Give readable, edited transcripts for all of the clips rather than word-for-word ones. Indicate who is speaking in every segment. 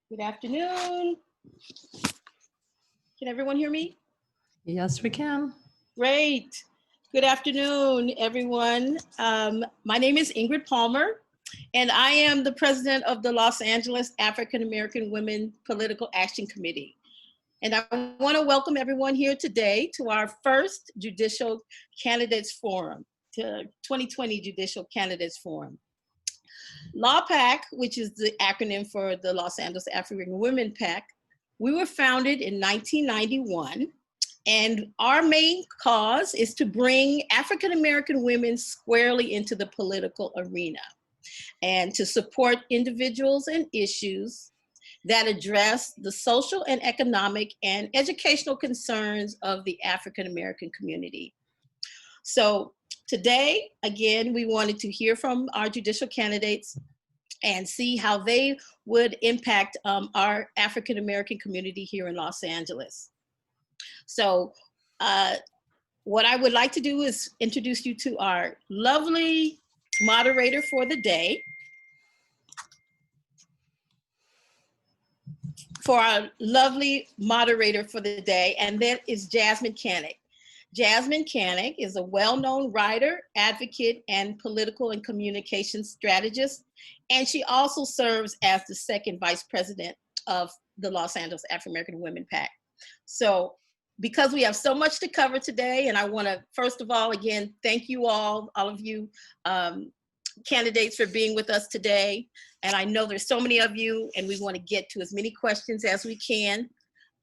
Speaker 1: Good afternoon. Can everyone hear me?
Speaker 2: Yes, we can.
Speaker 1: Great. Good afternoon, everyone. My name is Ingrid Palmer, and I am the president of the Los Angeles African American Women Political Action Committee. And I want to welcome everyone here today to our first Judicial Candidates Forum, to 2020 Judicial Candidates Forum. LAAAWPAC, which is the acronym for the Los Angeles African Women PAC, we were founded in 1991, and our main cause is to bring African American women squarely into the political arena and to support individuals and issues that address the social and economic and educational concerns of the African American community. So today, again, we wanted to hear from our judicial candidates and see how they would impact our African American community here in Los Angeles. So what I would like to do is introduce you to our lovely moderator for the day. And that is Jasmyne Cannick. Jasmyne Cannick is a well-known writer, advocate, and political and communication strategist, and she also serves as the second vice president of the Los Angeles African American Women PAC. So because we have so much to cover today, and I want to, first of all, again, thank you all of you candidates for being with us today. And I know there's so many of you, and we want to get to as many questions as we can.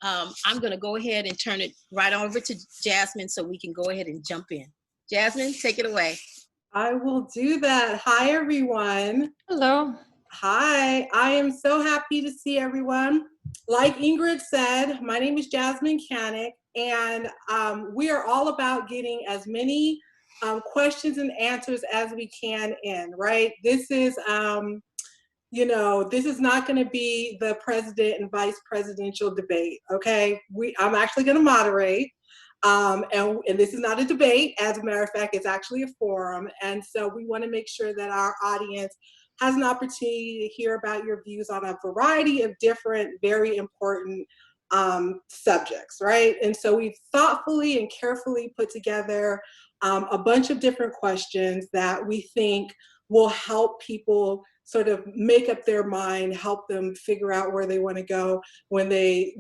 Speaker 1: I'm going to go ahead and turn it right over to Jasmyne so we can go ahead and jump in. Jasmyne, take it away.
Speaker 3: I will do that. Hi, everyone.
Speaker 2: Hello.
Speaker 3: Hi, I am so happy to see everyone. Like Ingrid said, my name is Jasmyne Cannick, and we are all about getting as many questions and answers as we can in, right? This is, this is not going to be the president and vice presidential debate, okay? I'm actually going to moderate, and this is not a debate. As a matter of fact, it's actually a forum, and so we want to make sure that our audience has an opportunity to hear about your views on a variety of different, very important subjects, right? And so we've thoughtfully and carefully put together a bunch of different questions that we think will help people sort of make up their mind, help them figure out where they want to go when they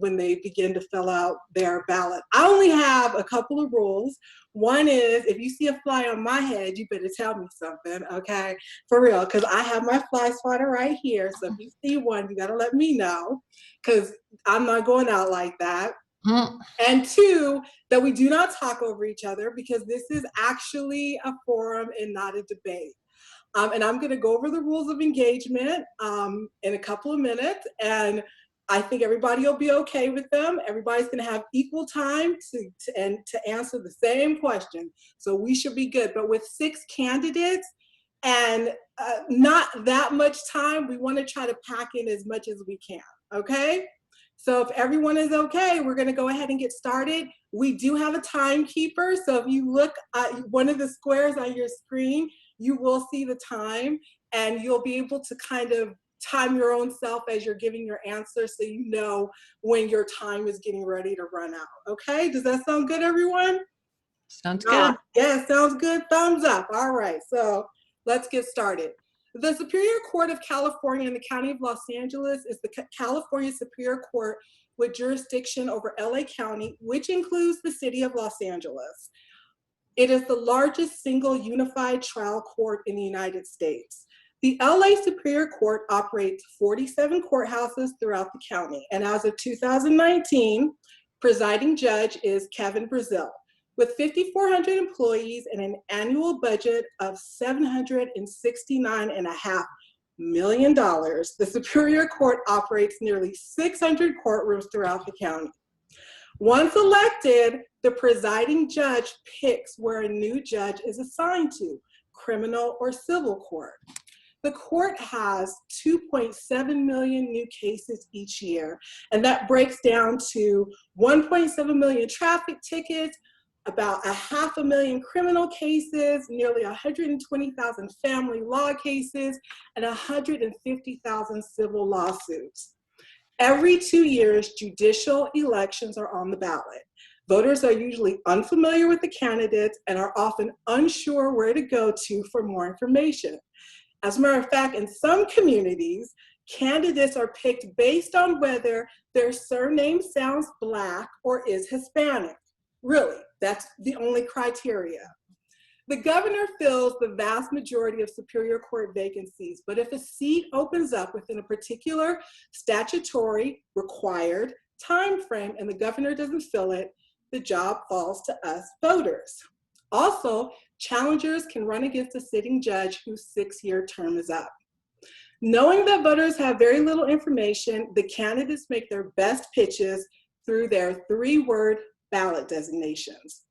Speaker 3: begin to fill out their ballot. I only have a couple of rules. One is, if you see a fly on my head, you better tell me something, okay? For real, because I have my fly swatter right here. So if you see one, you got to let me know, because I'm not going out like that. And two, that we do not talk over each other, because this is actually a forum and not a debate. And I'm going to go over the rules of engagement in a couple of minutes, and I think everybody will be okay with them. Everybody's going to have equal time to answer the same question, so we should be good. But with 6 candidates and not that much time, we want to try to pack in as much as we can, okay? So if everyone is okay, we're going to go ahead and get started. We do have a timekeeper, so if you look at one of the squares on your screen, you will see the time, and you'll be able to kind of time your own self as you're giving your answer, so you know when your time is getting ready to run out. Okay, does that sound good, everyone?
Speaker 2: Sounds good.
Speaker 3: Yeah, sounds good. Thumbs up. All right, so let's get started. The Superior Court of California in the County of Los Angeles is the California Superior Court with jurisdiction over LA County, which includes the city of Los Angeles. It is the largest single unified trial court in the United States. The LA Superior Court operates 47 courthouses throughout the county, and as of 2019, presiding judge is Kevin Brazil. With 5,400 employees and an annual budget of $769.5 million, the Superior Court operates nearly 600 courtrooms throughout the county. Once elected, the presiding judge picks where a new judge is assigned to, criminal or civil court. The court has 2.7 million new cases each year, and that breaks down to 1.7 million traffic tickets, about 500,000 criminal cases, nearly 120,000 family law cases, and 150,000 civil lawsuits. Every 2 years, judicial elections are on the ballot. Voters are usually unfamiliar with the candidates and are often unsure where to go to for more information. As a matter of fact, in some communities, candidates are picked based on whether their surname sounds Black or is Hispanic. Really, that's the only criteria. The governor fills the vast majority of Superior Court vacancies, but if a seat opens up within a particular statutory required time frame and the governor doesn't fill it, the job falls to us voters. Also, challengers can run against a sitting judge whose 6-year term is up. Knowing that voters have very little information, the candidates make their best pitches through their 3-word ballot designations.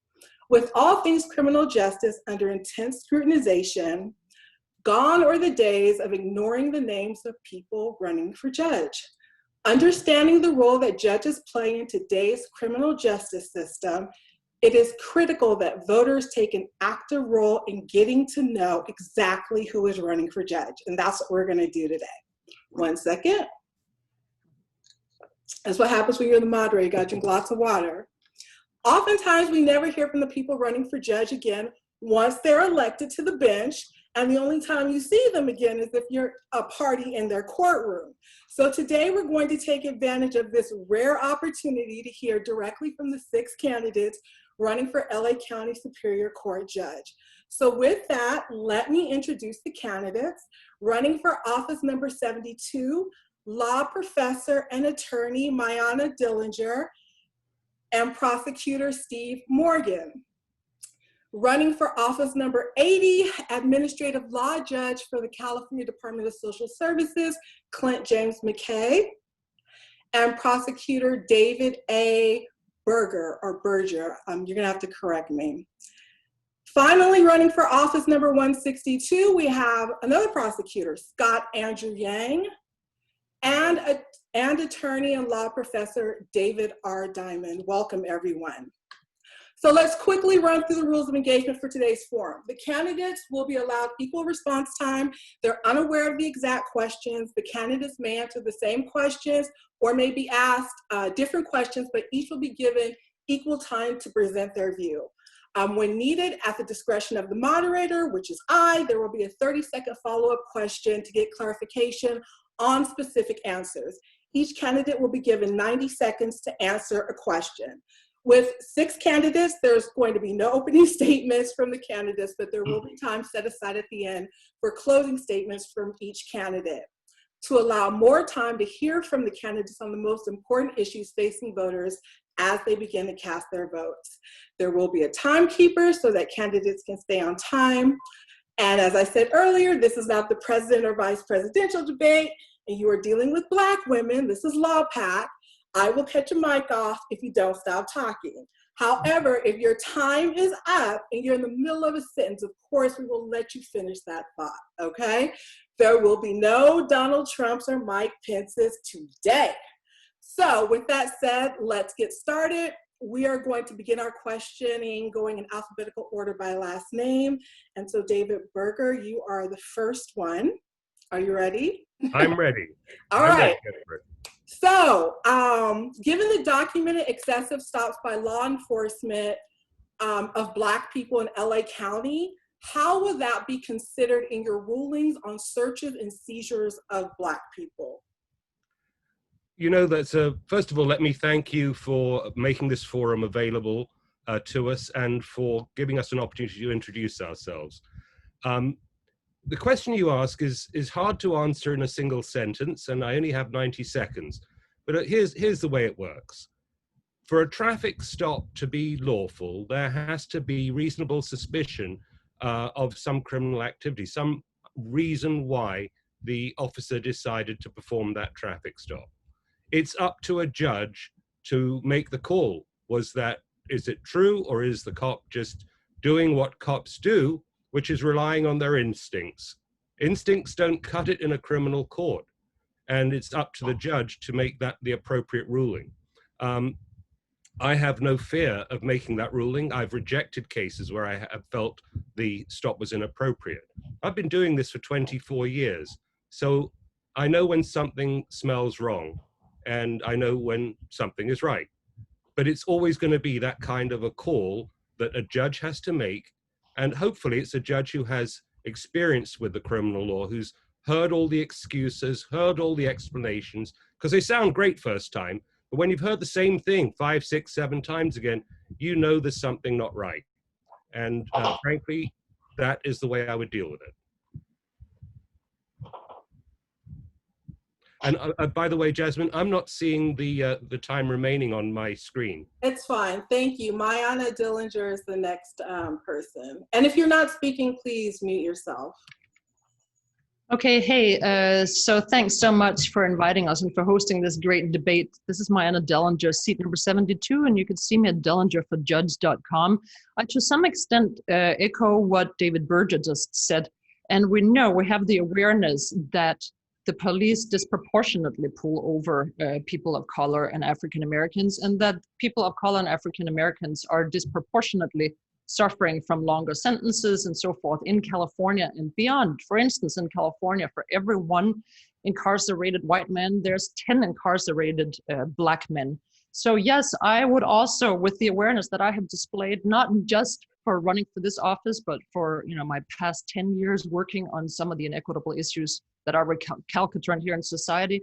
Speaker 3: With all things criminal justice under intense scrutinization, gone are the days of ignoring the names of people running for judge. Understanding the role that judges play in today's criminal justice system, it is critical that voters take an active role in getting to know exactly who is running for judge. And that's what we're gonna do today. 1 second. That's what happens when you're the moderator. You gotta drink lots of water. Oftentimes, we never hear from the people running for judge again once they're elected to the bench, and the only time you see them again is if you're a party in their courtroom. So today, we're going to take advantage of this rare opportunity to hear directly from the 6 candidates running for LA County Superior Court Judge. So with that, let me introduce the candidates. Running for office number 72, law professor and attorney Mayana Dillinger, and prosecutor Steve Morgan. Running for office number 80, administrative law judge for the California Department of Social Services, Clint James McKay, and prosecutor David A. Berger. You're gonna have to correct me. Finally, running for office number 162, we have another prosecutor, Scott Andrew Yang, and attorney and law professor David R. Diamond. Welcome, everyone. So let's quickly run through the rules of engagement for today's forum. The candidates will be allowed equal response time. They're unaware of the exact questions. The candidates may answer the same questions or may be asked different questions, but each will be given equal time to present their view. When needed, at the discretion of the moderator, which is I, there will be a 30-second follow-up question to get clarification on specific answers. Each candidate will be given 90 seconds to answer a question. With 6 candidates, there's going to be no opening statements from the candidates, but there will be time set aside at the end for closing statements from each candidate. To allow more time to hear from the candidates on the most important issues facing voters as they begin to cast their votes. There will be a timekeeper so that candidates can stay on time. And as I said earlier, this is not the president or vice presidential debate, and you are dealing with Black women. This is LAAAWPAC. I will cut your mic off if you don't stop talking. However, if your time is up and you're in the middle of a sentence, of course, we will let you finish that thought, okay? There will be no Donald Trumps or Mike Pence's today. So with that said, let's get started. We are going to begin our questioning going in alphabetical order by last name. And so David Berger, you are the first one. Are you ready?
Speaker 4: I'm ready.
Speaker 3: All right. So, given the documented excessive stops by law enforcement of Black people in LA County, how will that be considered in your rulings on searches and seizures of Black people?
Speaker 4: You know, first of all, let me thank you for making this forum available to us and for giving us an opportunity to introduce ourselves. The question you ask is hard to answer in a single sentence, and I only have 90 seconds. But here's the way it works. For a traffic stop to be lawful, there has to be reasonable suspicion of some criminal activity, some reason why the officer decided to perform that traffic stop. It's up to a judge to make the call. Is it true, or is the cop just doing what cops do, which is relying on their instincts? Instincts don't cut it in a criminal court. And it's up to the judge to make that the appropriate ruling. I have no fear of making that ruling. I've rejected cases where I have felt the stop was inappropriate. I've been doing this for 24 years, so I know when something smells wrong. and I know when something is right. But it's always going to be that kind of a call that a judge has to make. And hopefully it's a judge who has experience with the criminal law, who's heard all the excuses, heard all the explanations, because they sound great first time. But when you've heard the same thing 5, 6, 7 times again, you know there's something not right. And frankly, that is the way I would deal with it. And by the way, Jasmine, I'm not seeing the time remaining on my screen.
Speaker 3: It's fine. Thank you. Mayana Dillinger is the next person. And if you're not speaking, please mute yourself.
Speaker 2: Okay, hey, so thanks so much for inviting us and for hosting this great debate. This is Mayana Dillinger, seat number 72, and you can see me at dillingerforjudge.com. I, to some extent, echo what David Berger just said. And we know, we have the awareness that the police disproportionately pull over people of color and African Americans, and that people of color and African Americans are disproportionately suffering from longer sentences and so forth in California and beyond. For instance, in California, for every 1 incarcerated white man, there's 10 incarcerated black men. So yes, I would also, with the awareness that I have displayed, not just for running for this office, but for my past 10 years working on some of the inequitable issues that are recalcitrant here in society,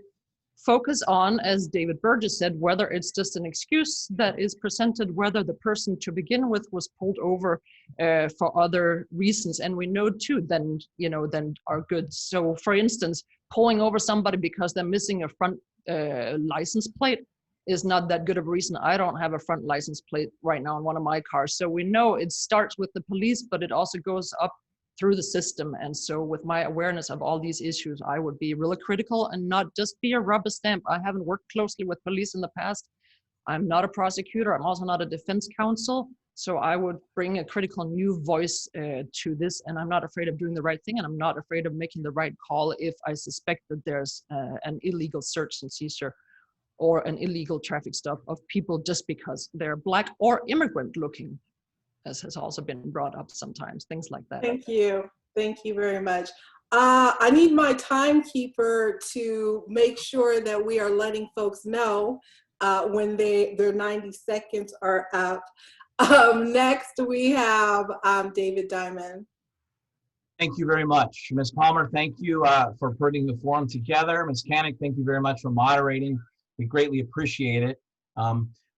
Speaker 2: focus on, as David Burgess said, whether it's just an excuse that is presented, whether the person to begin with was pulled over for other reasons. And we know too, then are good. So for instance, pulling over somebody because they're missing a front license plate is not that good of a reason. I don't have a front license plate right now in one of my cars. So we know it starts with the police, but it also goes up through the system. And so with my awareness of all these issues, I would be really critical and not just be a rubber stamp. I haven't worked closely with police in the past. I'm not a prosecutor. I'm also not a defense counsel. So I would bring a critical new voice to this. And I'm not afraid of doing the right thing. And I'm not afraid of making the right call if I suspect that there's an illegal search and seizure or an illegal traffic stop of people just because they're Black or immigrant looking, as has also been brought up sometimes, things like that.
Speaker 3: Thank you. Thank you very much. I need my timekeeper to make sure that we are letting folks know when their 90 seconds are up. Next, we have David Diamond.
Speaker 5: Thank you very much. Ms. Palmer, thank you for putting the forum together. Ms. Cannick, thank you very much for moderating. We greatly appreciate it.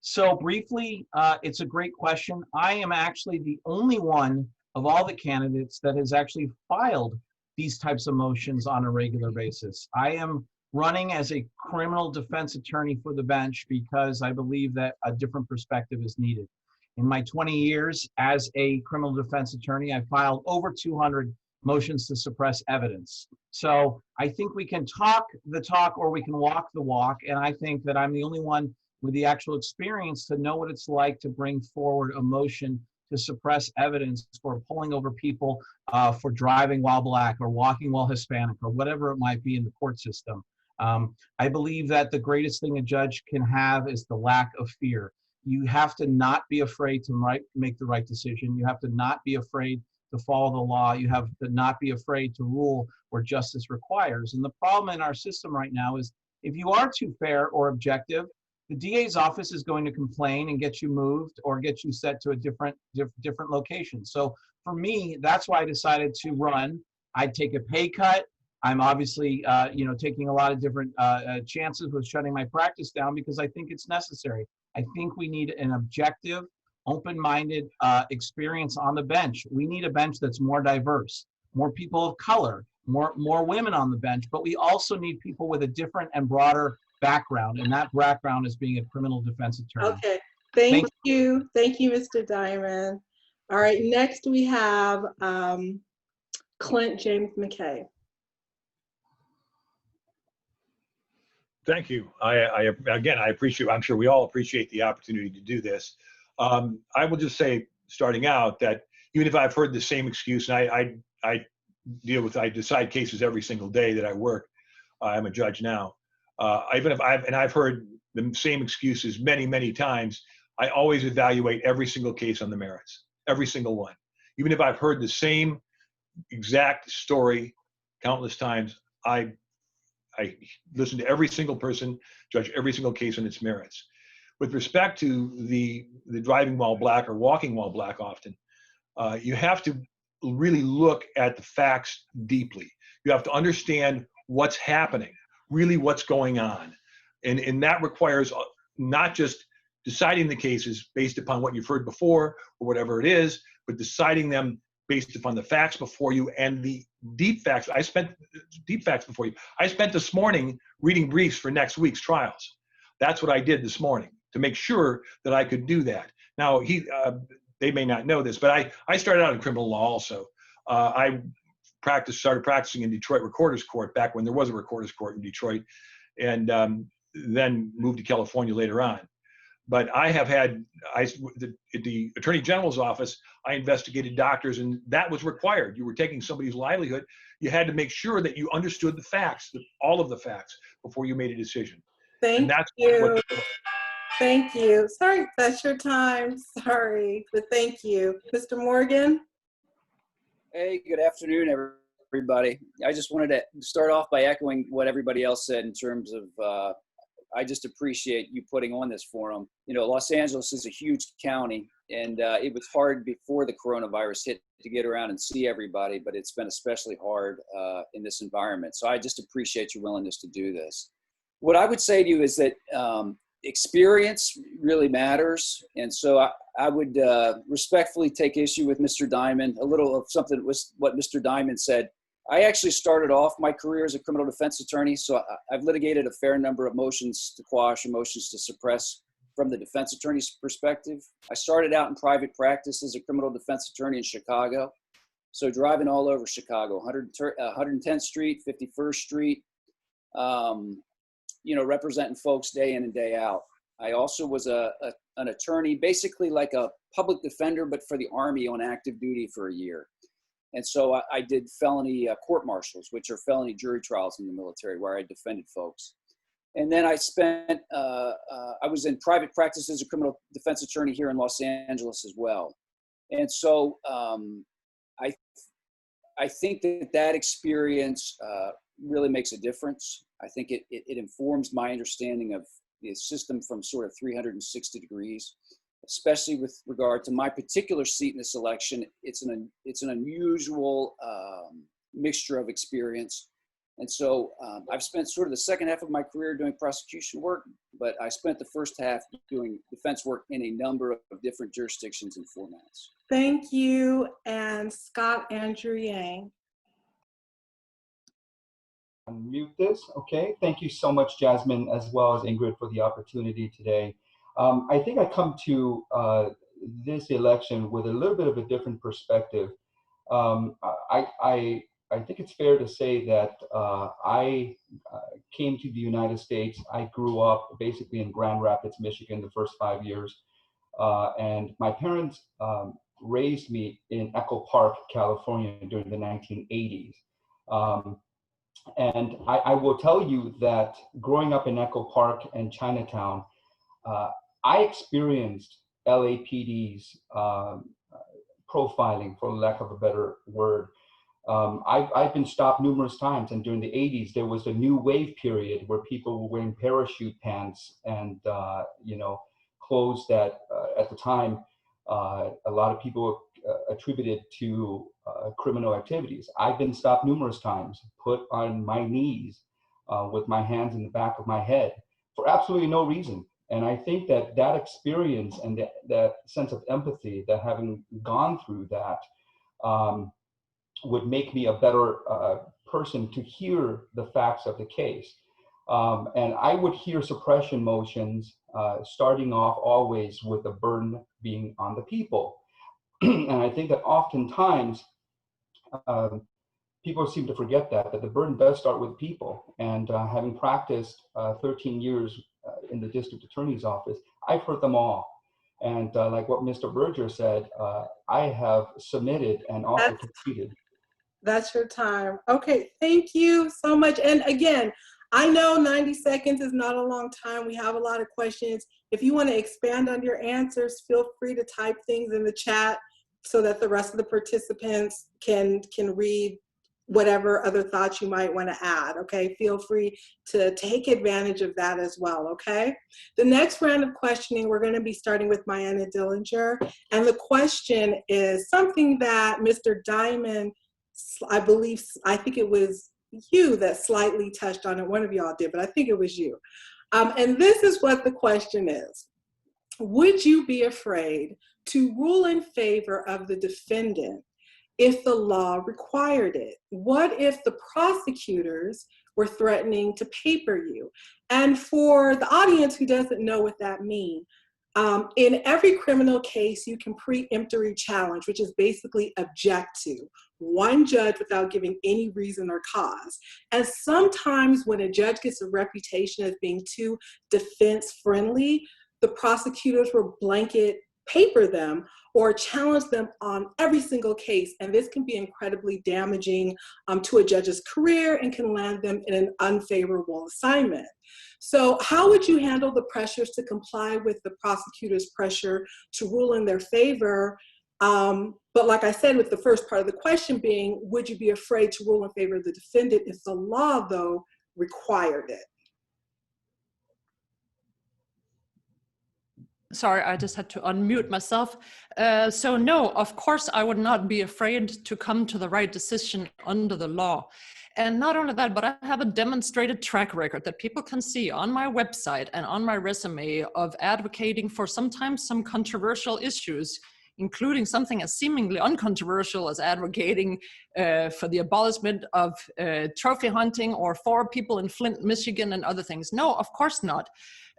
Speaker 5: So briefly, it's a great question. I am actually the only one of all the candidates that has actually filed these types of motions on a regular basis. I am running as a criminal defense attorney for the bench because I believe that a different perspective is needed. In my 20 years as a criminal defense attorney, I filed over 200 motions to suppress evidence. So I think we can talk the talk or we can walk the walk. And I think that I'm the only one with the actual experience to know what it's like to bring forward a motion to suppress evidence for pulling over people for driving while Black or walking while Hispanic or whatever it might be in the court system. I believe that the greatest thing a judge can have is the lack of fear. You have to not be afraid to make the right decision. You have to not be afraid to follow the law. You have to not be afraid to rule where justice requires. And the problem in our system right now is if you are too fair or objective, the DA's office is going to complain and get you moved or get you set to a different location. So for me, that's why I decided to run. I'd take a pay cut. I'm obviously, taking a lot of different chances with shutting my practice down because I think it's necessary. I think we need an objective, open-minded experience on the bench. We need a bench that's more diverse, more people of color, more women on the bench, but we also need people with a different and broader background, and that background is being a criminal defense attorney.
Speaker 3: Okay, thank you. Thank you, Mr. Diamond. All right, next we have Clint James McKay.
Speaker 6: Thank you. Again, I appreciate, I'm sure we all appreciate the opportunity to do this. I will just say, starting out, that even if I've heard the same excuse, and I decide cases every single day that I work. I'm a judge now. Even if I've heard the same excuses many, many times, I always evaluate every single case on the merits, every single one. Even if I've heard the same exact story countless times, I I listen to every single person, judge every single case on its merits. With respect to the driving while black or walking while black often, you have to really look at the facts deeply. You have to understand what's happening, really what's going on. And that requires not just deciding the cases based upon what you've heard before or whatever it is, but deciding them based upon the facts before you and the deep facts. I spent deep facts before you. I spent this morning reading briefs for next week's trials. That's what I did this morning to make sure that I could do that. Now, they may not know this, but I started out in criminal law also. I started practicing in Detroit Recorder's Court back when there was a Recorder's Court in Detroit, and then moved to California later on. But I have had, at the Attorney General's office, I investigated doctors, and that was required. You were taking somebody's livelihood. You had to make sure that you understood the facts, all of the facts, before you made a decision.
Speaker 3: Thank you. Thank you. Sorry, that's your time. Sorry, but thank you. Mr. Morgan?
Speaker 7: Hey, good afternoon, everybody. I just wanted to start off by echoing what everybody else said in terms of I just appreciate you putting on this forum. You know, Los Angeles is a huge county, and it was hard before the coronavirus hit to get around and see everybody, but it's been especially hard in this environment. So I just appreciate your willingness to do this. What I would say to you is that experience really matters. And so I would respectfully take issue with Mr. Diamond. A little of something was what Mr. Diamond said. I actually started off my career as a criminal defense attorney, so I've litigated a fair number of motions to quash and motions to suppress from the defense attorney's perspective. I started out in private practice as a criminal defense attorney in Chicago, so driving all over Chicago, 110th Street, 51st Street, you know, representing folks day in and day out. I also was an attorney, basically like a public defender, but for the Army on active duty for a year. And so I did felony court-martials, which are felony jury trials in the military, where I defended folks. And then I spent, I was in private practice as a criminal defense attorney here in Los Angeles as well. And so I think that experience really makes a difference. I think it informs my understanding of the system from sort of 360 degrees. Especially with regard to my particular seat in this election. It's an unusual mixture of experience. And so I've spent sort of the second half of my career doing prosecution work, but I spent the first half doing defense work in a number of different jurisdictions and formats.
Speaker 3: Thank you. And Scott Andrew Yang.
Speaker 8: Unmute this. Okay. Thank you so much, Jasmine, as well as Ingrid, for the opportunity today. I think I come to this election with a little bit of a different perspective. I think it's fair to say that I came to the United States. I grew up basically in Grand Rapids, Michigan, the first 5 years. And my parents raised me in Echo Park, California during the 1980s. And I will tell you that growing up in Echo Park and Chinatown, I experienced LAPD's profiling, for lack of a better word. I've been stopped numerous times, and during the 80s, there was a new wave period where people were wearing parachute pants and you know, clothes that at the time a lot of people attributed to criminal activities. I've been stopped numerous times, put on my knees with my hands in the back of my head for absolutely no reason. And I think that that experience and that sense of empathy, that having gone through that, would make me a better person to hear the facts of the case. And I would hear suppression motions starting off always with the burden being on the people. And I think that oftentimes people seem to forget that the burden does start with people. And having practiced 13 years in the district attorney's office, I've heard them all. And like what Mr. Berger said, I have submitted and also competed.
Speaker 3: That's your time. Okay, thank you so much. And again, I know 90 seconds is not a long time. We have a lot of questions. If you want to expand on your answers, feel free to type things in the chat so that the rest of the participants can read whatever other thoughts you might want to add, okay? Feel free to take advantage of that as well, okay? The next round of questioning, we're going to be starting with Mianna Dillinger, and the question is something that Mr. Diamond, I think it was you that slightly touched on it. One of y'all did, but I think it was you. And this is what the question is. Would you be afraid to rule in favor of the defendant if the law required it? What if the prosecutors were threatening to paper you? And for the audience who doesn't know what that means, in every criminal case, you can preemptory challenge, which is basically object to one judge without giving any reason or cause. And sometimes when a judge gets a reputation as being too defense friendly, the prosecutors will blanket paper them or challenge them on every single case. And this can be incredibly damaging to a judge's career and can land them in an unfavorable assignment. So how would you handle the pressures to comply with the prosecutor's pressure to rule in their favor? But like I said, with the first part of the question being, would you be afraid to rule in favor of the defendant if the law, though, required it?
Speaker 2: Sorry, I just had to unmute myself. So no, of course, I would not be afraid to come to the right decision under the law. And not only that, but I have a demonstrated track record that people can see on my website and on my resume of advocating for sometimes some controversial issues, including something as seemingly uncontroversial as advocating for the abolishment of trophy hunting or for people in Flint, Michigan and other things. No, of course not.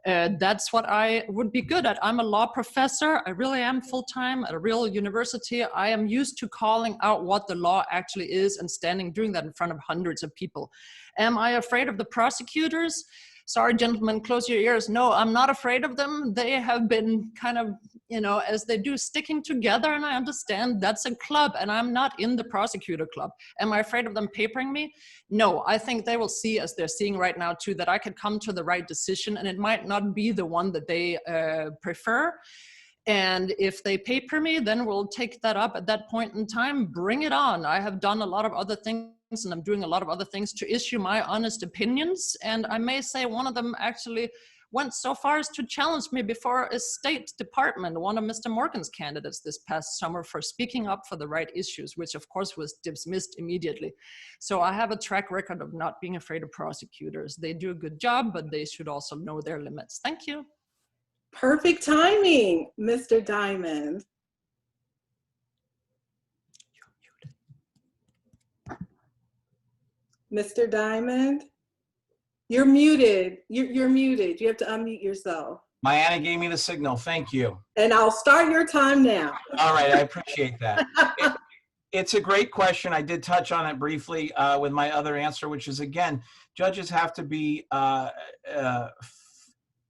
Speaker 2: That's what I would be good at. I'm a law professor. I really am full-time at a real university. I am used to calling out what the law actually is and doing that in front of hundreds of people. Am I afraid of the prosecutors? Sorry, gentlemen, close your ears. No, I'm not afraid of them. They have been kind of, as they do, sticking together, and I understand that's a club, and I'm not in the prosecutor club. Am I afraid of them papering me? No, I think they will see, as they're seeing right now too, that I could come to the right decision, and it might not be the one that they prefer. And if they paper me, then we'll take that up at that point in time. Bring it on. I have done a lot of other things, and I'm doing a lot of other things to issue my honest opinions. And I may say one of them actually went so far as to challenge me before a State Department, one of Mr. Morgan's candidates this past summer, for speaking up for the right issues, which of course was dismissed immediately. So I have a track record of not being afraid of prosecutors. They do a good job, but they should also know their limits. Thank you.
Speaker 3: Perfect timing, Mr. Diamond. Mr. Diamond, you're muted. You're muted. You have to unmute yourself.
Speaker 5: Mianna gave me the signal. Thank you.
Speaker 3: And I'll start your time now.
Speaker 5: All right, I appreciate that. It's a great question. I did touch on it briefly with my other answer, which is, again, judges have to be not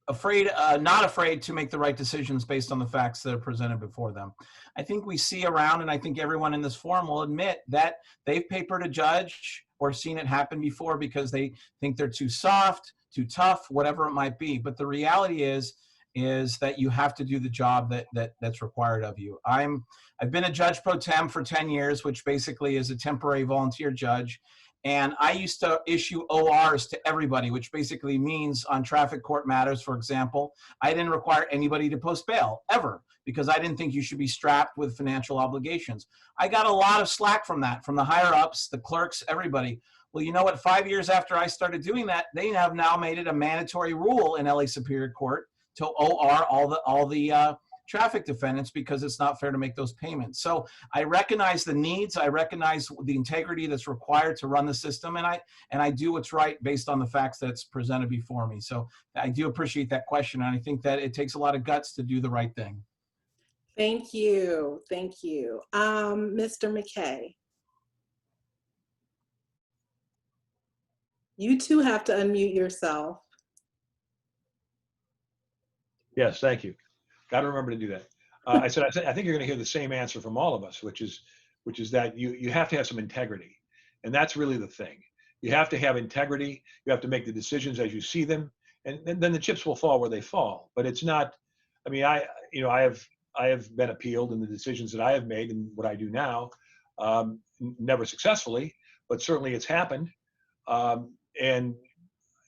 Speaker 5: afraid to make the right decisions based on the facts that are presented before them. I think we see around, and I think everyone in this forum will admit that they've papered a judge or seen it happen before because they think they're too soft, too tough, whatever it might be. But the reality is that you have to do the job that's required of you. I've been a judge pro tem for 10 years, which basically is a temporary volunteer judge. And I used to issue ORs to everybody, which basically means on traffic court matters, for example, I didn't require anybody to post bail, ever, because I didn't think you should be strapped with financial obligations. I got a lot of slack from that, from the higher ups, the clerks, everybody. Well, you know what? 5 years after I started doing that, they have now made it a mandatory rule in LA Superior Court to OR all the traffic defendants because it's not fair to make those payments. So I recognize the needs, I recognize the integrity that's required to run the system, and I do what's right based on the facts that's presented before me. So I do appreciate that question, and I think that it takes a lot of guts to do the right thing.
Speaker 3: Thank you. Thank you. Mr. McKay. You too have to unmute yourself.
Speaker 6: Yes, thank you. Got to remember to do that. I think you're going to hear the same answer from all of us, which is that you have to have some integrity, and that's really the thing. You have to have integrity. You have to make the decisions as you see them, and then the chips will fall where they fall. But it's not. I mean, I have been appealed in the decisions that I have made and what I do now, never successfully, but certainly it's happened. And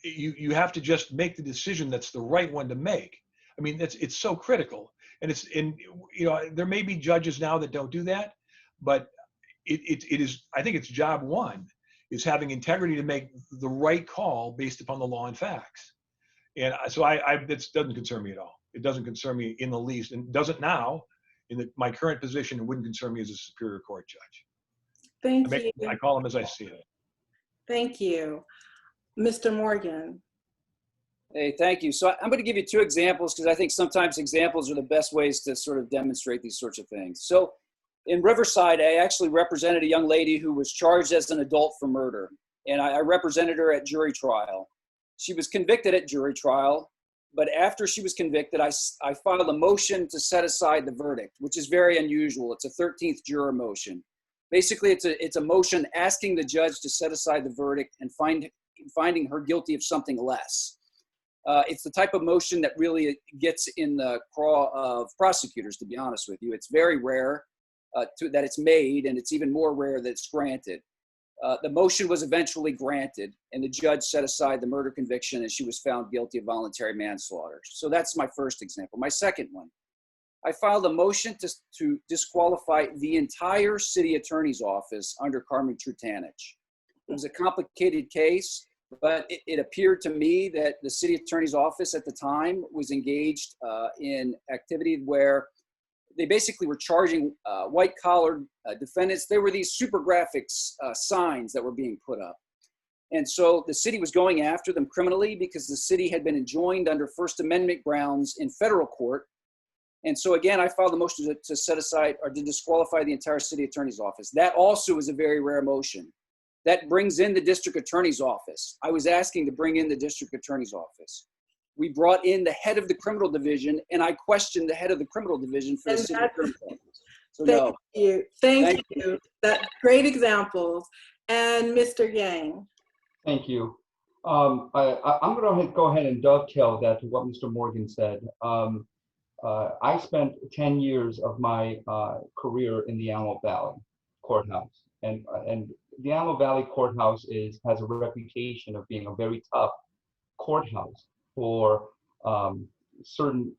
Speaker 6: you have to just make the decision that's the right one to make. I mean, it's so critical. And there may be judges now that don't do that, but it is, I think it's job one, is having integrity to make the right call based upon the law and facts. And so that doesn't concern me at all. It doesn't concern me in the least, and doesn't now in my current position. It wouldn't concern me as a Superior Court judge.
Speaker 3: Thank you.
Speaker 6: I call them as I see it.
Speaker 3: Thank you. Mr. Morgan.
Speaker 7: Hey, thank you. So I'm going to give you two examples because I think sometimes examples are the best ways to sort of demonstrate these sorts of things. So in Riverside, I actually represented a young lady who was charged as an adult for murder. And I represented her at jury trial. She was convicted at jury trial, but after she was convicted, I filed a motion to set aside the verdict, which is very unusual. It's a 13th juror motion. Basically, it's a motion asking the judge to set aside the verdict and finding her guilty of something less. It's the type of motion that really gets in the craw of prosecutors, to be honest with you. It's very rare that it's made, and it's even more rare that it's granted. The motion was eventually granted, and the judge set aside the murder conviction, and she was found guilty of voluntary manslaughter. So that's my first example. My second one, I filed a motion to disqualify the entire city attorney's office under Carmen Trutanich. It was a complicated case, but it appeared to me that the city attorney's office at the time was engaged in activity where they basically were charging white-collar defendants. There were these super graphics signs that were being put up. And so the city was going after them criminally because the city had been enjoined under First Amendment grounds in federal court. And so again, I filed a motion to set aside or to disqualify the entire city attorney's office. That also is a very rare motion. That brings in the district attorney's office. I was asking to bring in the district attorney's office. We brought in the head of the criminal division, and I questioned the head of the criminal division for the city attorney's office. So
Speaker 3: Thank you. Thank you. That's great examples. And Mr. Yang.
Speaker 8: Thank you. I'm going to go ahead and dovetail that to what Mr. Morgan said. I spent 10 years of my career in the Antelope Valley Courthouse, and the Antelope Valley Courthouse has a reputation of being a very tough courthouse for certain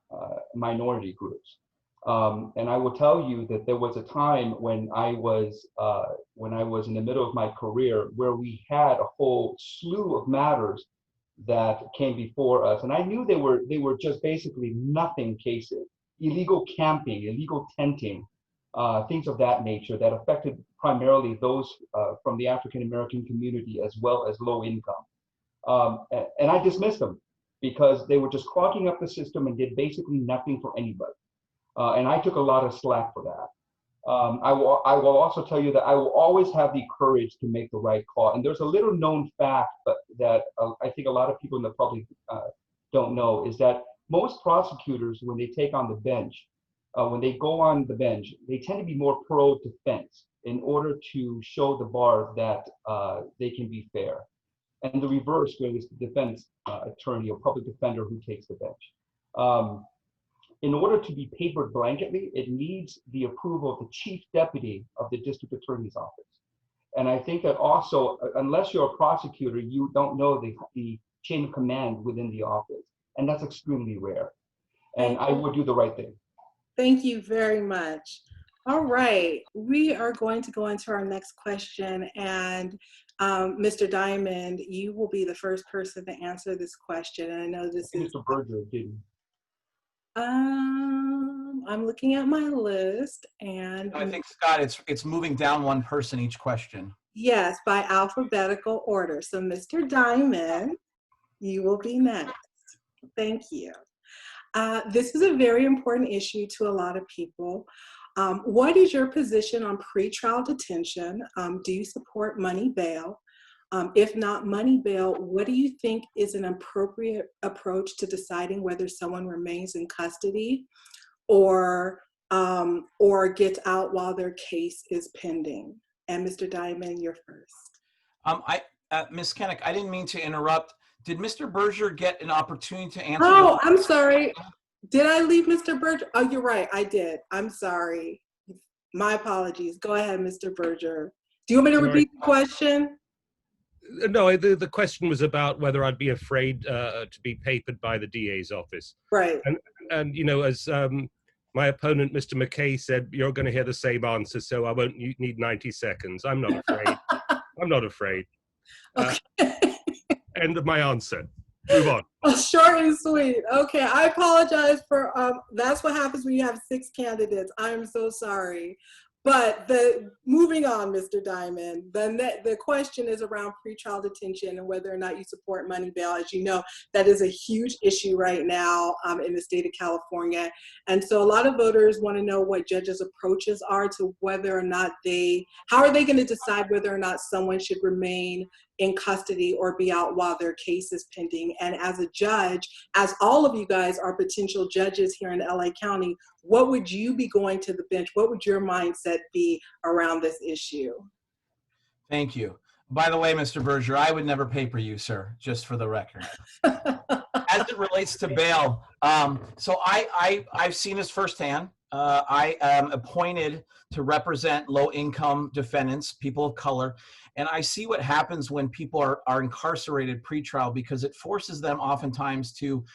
Speaker 8: minority groups. And I will tell you that there was a time when I was in the middle of my career where we had a whole slew of matters that came before us, and I knew they were just basically nothing cases: illegal camping, illegal tenting, things of that nature that affected primarily those from the African American community as well as low income. And I dismissed them because they were just clogging up the system and did basically nothing for anybody. And I took a lot of slack for that. I will also tell you that I will always have the courage to make the right call. And there's a little known fact, but that I think a lot of people in the public don't know, is that most prosecutors, when they take on the bench, when they go on the bench, they tend to be more pro-defense in order to show the bar that they can be fair. And the reverse, where it's the defense attorney or public defender who takes the bench. In order to be papered blanketly, it needs the approval of the chief deputy of the district attorney's office. And I think that also, unless you're a prosecutor, you don't know the chain of command within the office. And that's extremely rare. And I would do the right thing.
Speaker 3: Thank you very much. All right, we are going to go into our next question. And Mr. Diamond, you will be the first person to answer this question. And I know this is—
Speaker 8: Mr. Berger didn't.
Speaker 3: I'm looking at my list, and
Speaker 5: I think, Scott, it's moving down one person each question.
Speaker 3: yes, by alphabetical order. So Mr. Diamond, you will be next. Thank you. This is a very important issue to a lot of people. What is your position on pretrial detention? Do you support money bail? If not money bail, what do you think is an appropriate approach to deciding whether someone remains in custody or gets out while their case is pending? And Mr. Diamond, you're first.
Speaker 5: Ms. Cannick, I didn't mean to interrupt. Did Mr. Berger get an opportunity to answer?
Speaker 3: Oh, I'm sorry. Did I leave Mr. Berger? Oh, you're right. I did. I'm sorry. My apologies. Go ahead, Mr. Berger. Do you want me to
Speaker 4: Sorry.
Speaker 3: repeat the question?
Speaker 4: No, the question was about whether I'd be afraid to be papered by the DA's office.
Speaker 3: Right.
Speaker 4: And you know, as my opponent, Mr. McKay, said, you're going to hear the same answer, so I won't need 90 seconds. I'm not afraid. I'm not afraid.
Speaker 3: Okay.
Speaker 4: End of my answer. Move on.
Speaker 3: Oh, short and sweet. Okay, I apologize for, that's what happens when you have 6 candidates. I am so sorry. But moving on, Mr. Diamond, the question is around pretrial detention and whether or not you support money bail. As you know, that is a huge issue right now in the state of California. And so a lot of voters want to know what judges' approaches are to whether or not how are they going to decide whether or not someone should remain in custody or be out while their case is pending. And as a judge, as all of you guys are potential judges here in LA County, what would you be going to the bench? What would your mindset be around this issue?
Speaker 5: Thank you. By the way, Mr. Berger, I would never paper you, sir, just for the record. As it relates to bail, so I've seen this firsthand. I am appointed to represent low-income defendants, people of color, and I see what happens when people are incarcerated pretrial, because it forces them oftentimes to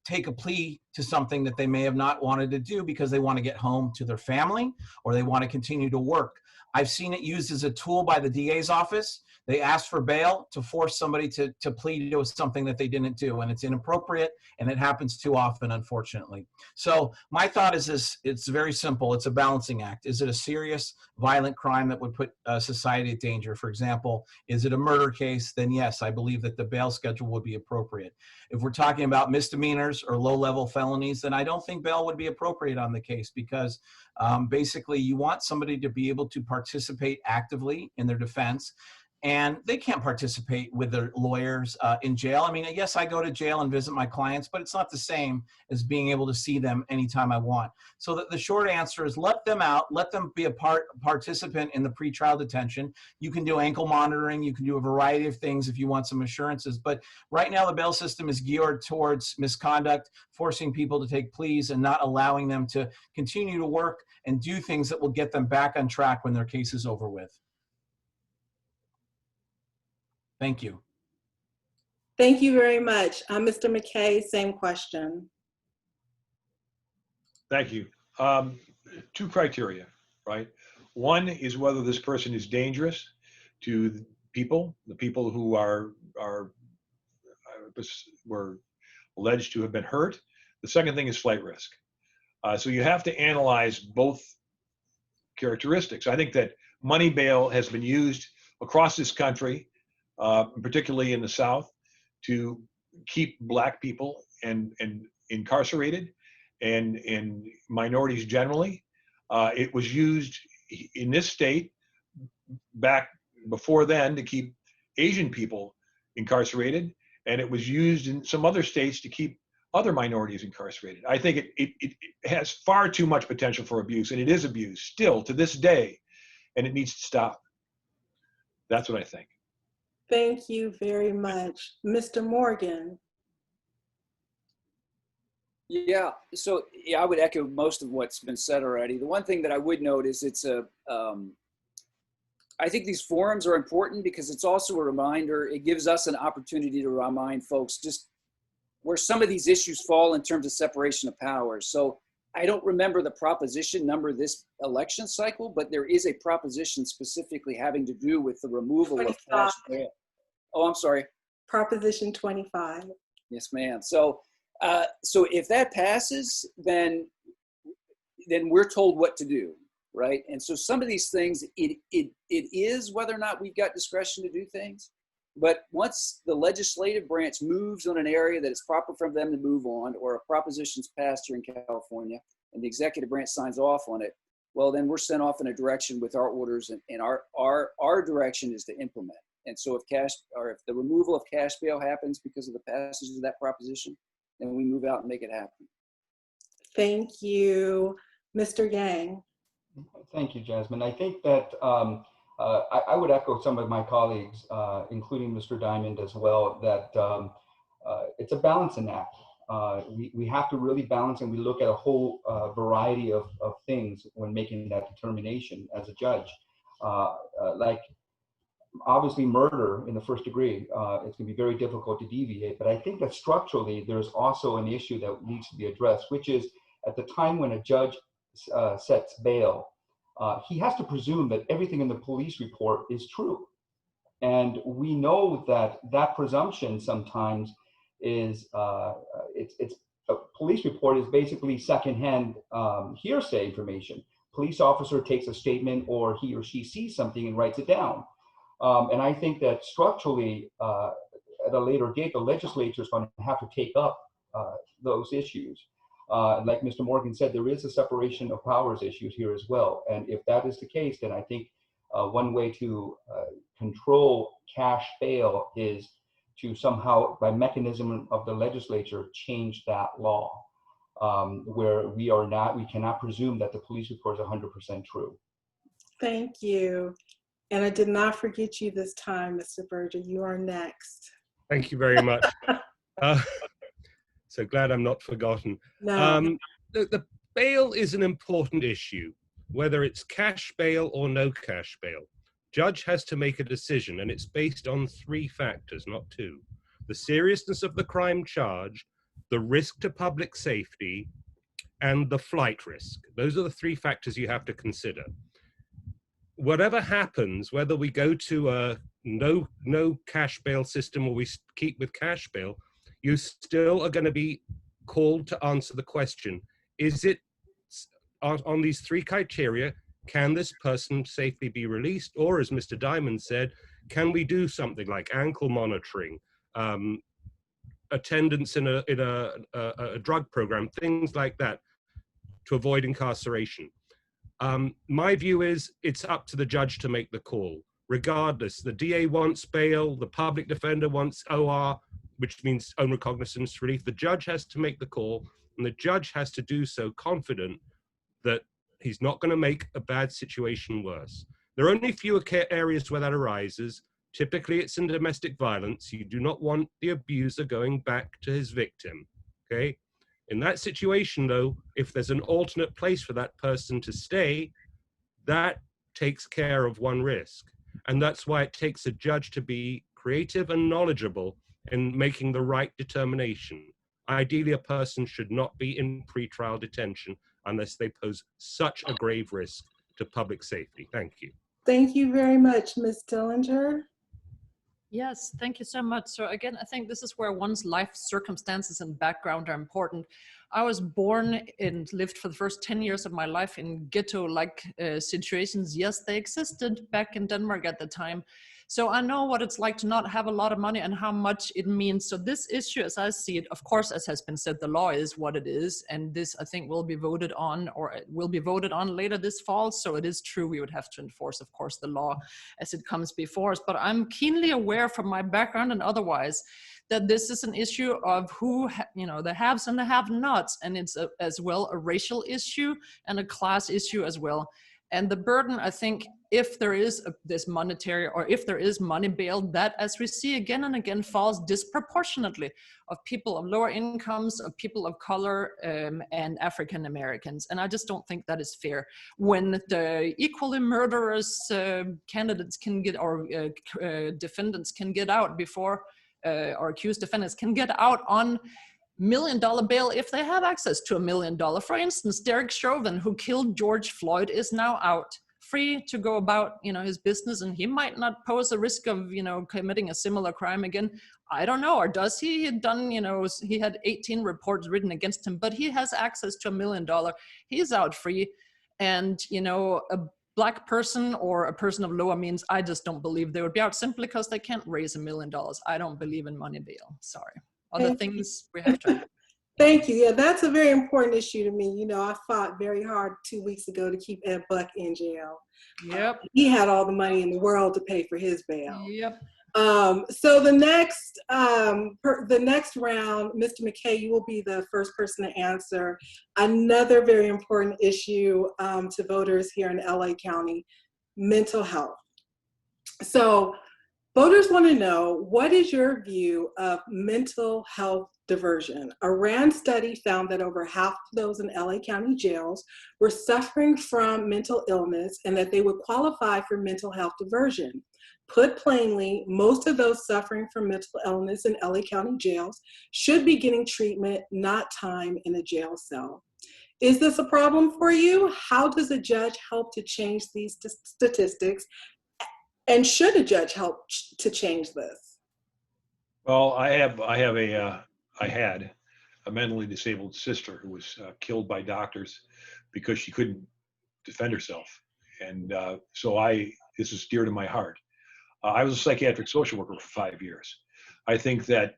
Speaker 5: take a plea to something that they may have not wanted to do because they want to get home to their family or they want to continue to work. I've seen it used as a tool by the DA's office. They ask for bail to force somebody to plead to something that they didn't do, and it's inappropriate, and it happens too often, unfortunately. So my thought is this: it's very simple. It's a balancing act. Is it a serious, violent crime that would put society at danger? For example, is it a murder case? Then yes, I believe that the bail schedule would be appropriate. If we're talking about misdemeanors or low-level felonies, then I don't think bail would be appropriate on the case, because basically you want somebody to be able to participate actively in their defense. And they can't participate with their lawyers in jail. I mean, yes, I go to jail and visit my clients, but it's not the same as being able to see them anytime I want. So the short answer is let them out, let them be a participant in the pretrial detention. You can do ankle monitoring, you can do a variety of things if you want some assurances. But right now the bail system is geared towards misconduct, forcing people to take pleas and not allowing them to continue to work and do things that will get them back on track when their case is over with. Thank you.
Speaker 3: Thank you very much. Mr. McKay, same question.
Speaker 6: Thank you. 2 criteria, right? One is whether this person is dangerous to the people who were alleged to have been hurt. The second thing is flight risk. So you have to analyze both characteristics. I think that money bail has been used across this country, particularly in the South, to keep Black people and incarcerated and minorities generally. It was used in this state back before then to keep Asian people incarcerated, and it was used in some other states to keep other minorities incarcerated. I think it has far too much potential for abuse, and it is abused still to this day, and it needs to stop. That's what I think.
Speaker 3: Thank you very much. Mr. Morgan.
Speaker 7: Yeah, so yeah, I would echo most of what's been said already. The one thing that I would note is I think these forums are important because it's also a reminder. It gives us an opportunity to remind folks just where some of these issues fall in terms of separation of powers. So I don't remember the proposition number this election cycle, but there is a proposition specifically having to do with the removal
Speaker 3: 25.
Speaker 7: of cash bail. Oh, I'm sorry.
Speaker 3: Proposition 25.
Speaker 7: Yes, ma'am. So if that passes, then we're told what to do, right? And so some of these things, it is whether or not we've got discretion to do things. But once the legislative branch moves on an area that is proper for them to move on, or a proposition's passed here in California, and the executive branch signs off on it, well, then we're sent off in a direction with our orders, and our direction is to implement. And so if the removal of cash bail happens because of the passage of that proposition, then we move out and make it happen.
Speaker 3: Thank you. Mr. Yang.
Speaker 8: Thank you, Jasmine. I think that I would echo some of my colleagues, including Mr. Diamond as well, that it's a balancing act. We have to really balance, and we look at a whole variety of things when making that determination as a judge. Like obviously murder in the first degree, it's going to be very difficult to deviate. But I think that structurally, there's also an issue that needs to be addressed, which is at the time when a judge sets bail, he has to presume that everything in the police report is true. And we know that that presumption sometimes is, a police report is basically secondhand hearsay information. Police officer takes a statement, or he or she sees something and writes it down. And I think that structurally, at a later date, the legislature is going to have to take up those issues. Like Mr. Morgan said, there is a separation of powers issues here as well. And if that is the case, then I think one way to control cash bail is to somehow, by mechanism of the legislature, change that law, where we cannot presume that the police report is 100% true.
Speaker 3: Thank you. And I did not forget you this time, Mr. Berger. You are next.
Speaker 4: Thank you very much. So glad I'm not forgotten.
Speaker 3: No.
Speaker 4: The bail is an important issue, whether it's cash bail or no cash bail. Judge has to make a decision, and it's based on 3 factors, not 2. The seriousness of the crime charge, the risk to public safety, and the flight risk. Those are the 3 factors you have to consider. Whatever happens, whether we go to a no cash bail system or we keep with cash bail, you still are going to be called to answer the question, is it on these 3 criteria, can this person safely be released? Or as Mr. Diamond said, can we do something like ankle monitoring, attendance in a drug program, things like that, to avoid incarceration? My view is it's up to the judge to make the call. Regardless, the DA wants bail, the public defender wants OR, which means own recognizance relief. The judge has to make the call, and the judge has to do so confident that he's not going to make a bad situation worse. There are only fewer areas where that arises. Typically, it's in domestic violence. You do not want the abuser going back to his victim, okay? In that situation, though, if there's an alternate place for that person to stay, that takes care of one risk. And that's why it takes a judge to be creative and knowledgeable in making the right determination. Ideally, a person should not be in pretrial detention unless they pose such a grave risk to public safety. Thank you.
Speaker 3: Thank you very much, Ms. Dillinger.
Speaker 2: Yes, thank you so much. So again, I think this is where one's life circumstances and background are important. I was born and lived for the first 10 years of my life in ghetto-like situations. Yes, they existed back in Denmark at the time. So I know what it's like to not have a lot of money and how much it means. So this issue, as I see it, of course, as has been said, the law is what it is. And this, I think, will be voted on, or it will be voted on later this fall. So it is true we would have to enforce, of course, the law as it comes before us. But I'm keenly aware from my background and otherwise that this is an issue of who, the haves and the have-nots. And it's as well a racial issue and a class issue as well. And the burden, I think, if there is this monetary, or if there is money bail, that, as we see again and again, falls disproportionately of people of lower incomes, of people of color, and African Americans. And I just don't think that is fair. When the equally murderous candidates can get, or defendants can get out before, or accused defendants can get out on $1 million bail if they have access to $1 million. For instance, Derek Chauvin, who killed George Floyd, is now out, free to go about, his business, and he might not pose a risk of, committing a similar crime again. I don't know, or does he? He had done, he had 18 reports written against him, but he has access to $1 million. He's out free, and a Black person or a person of lower means, I just don't believe they would be out simply because they can't raise $1 million. I don't believe in money bail. Sorry. Other things we have to.
Speaker 3: Thank you. Yeah, that's a very important issue to me. I fought very hard 2 weeks ago to keep Ed Buck in jail.
Speaker 2: Yep.
Speaker 3: He had all the money in the world to pay for his bail.
Speaker 2: Yep.
Speaker 3: So the next round, Mr. McKay, you will be the first person to answer another very important issue to voters here in LA County: mental health. So voters want to know, what is your view of mental health diversion. A RAND study found that over half of those in LA County jails were suffering from mental illness and that they would qualify for mental health diversion. Put plainly, most of those suffering from mental illness in LA County jails should be getting treatment, not time in a jail cell. Is this a problem for you? How does a judge help to change these statistics? And should a judge help to change this?
Speaker 6: Well, I had a mentally disabled sister who was killed by doctors because she couldn't defend herself. And this is dear to my heart. I was a psychiatric social worker for 5 years. I think that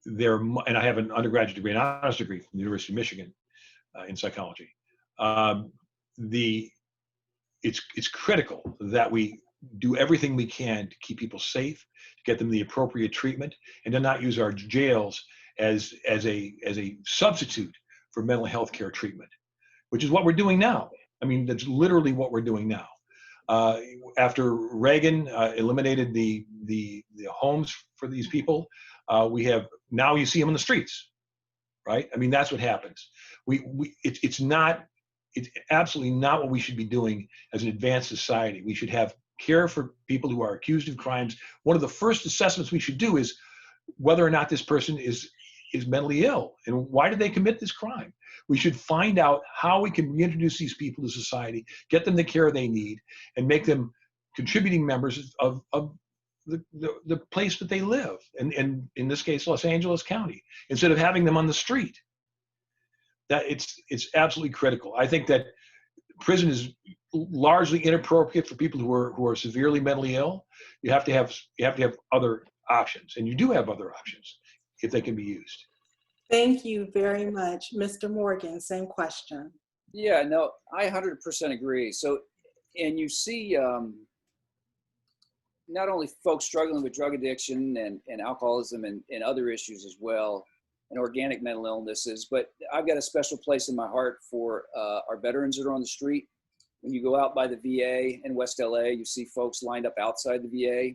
Speaker 6: and I have an undergraduate degree, an honors degree from the University of Michigan in psychology. It's critical that we do everything we can to keep people safe, to get them the appropriate treatment, and to not use our jails as a substitute for mental health care treatment, which is what we're doing now. I mean, that's literally what we're doing now. After Reagan eliminated the homes for these people, now you see them on the streets, right? I mean, that's what happens. It's absolutely not what we should be doing as an advanced society. We should have care for people who are accused of crimes. One of the first assessments we should do is whether or not this person is mentally ill and why did they commit this crime. We should find out how we can reintroduce these people to society, get them the care they need, and make them contributing members of the place that they live, and in this case, Los Angeles County, instead of having them on the street. That it's absolutely critical. I think that prison is largely inappropriate for people who are severely mentally ill. You have to have other options, and you do have other options if they can be used.
Speaker 3: Thank you very much. Mr. Morgan, same question.
Speaker 7: Yeah, no, I 100% agree. So, and you see not only folks struggling with drug addiction and alcoholism and other issues as well, and organic mental illnesses, but I've got a special place in my heart for our veterans that are on the street. When you go out by the VA in West LA, you see folks lined up outside the VA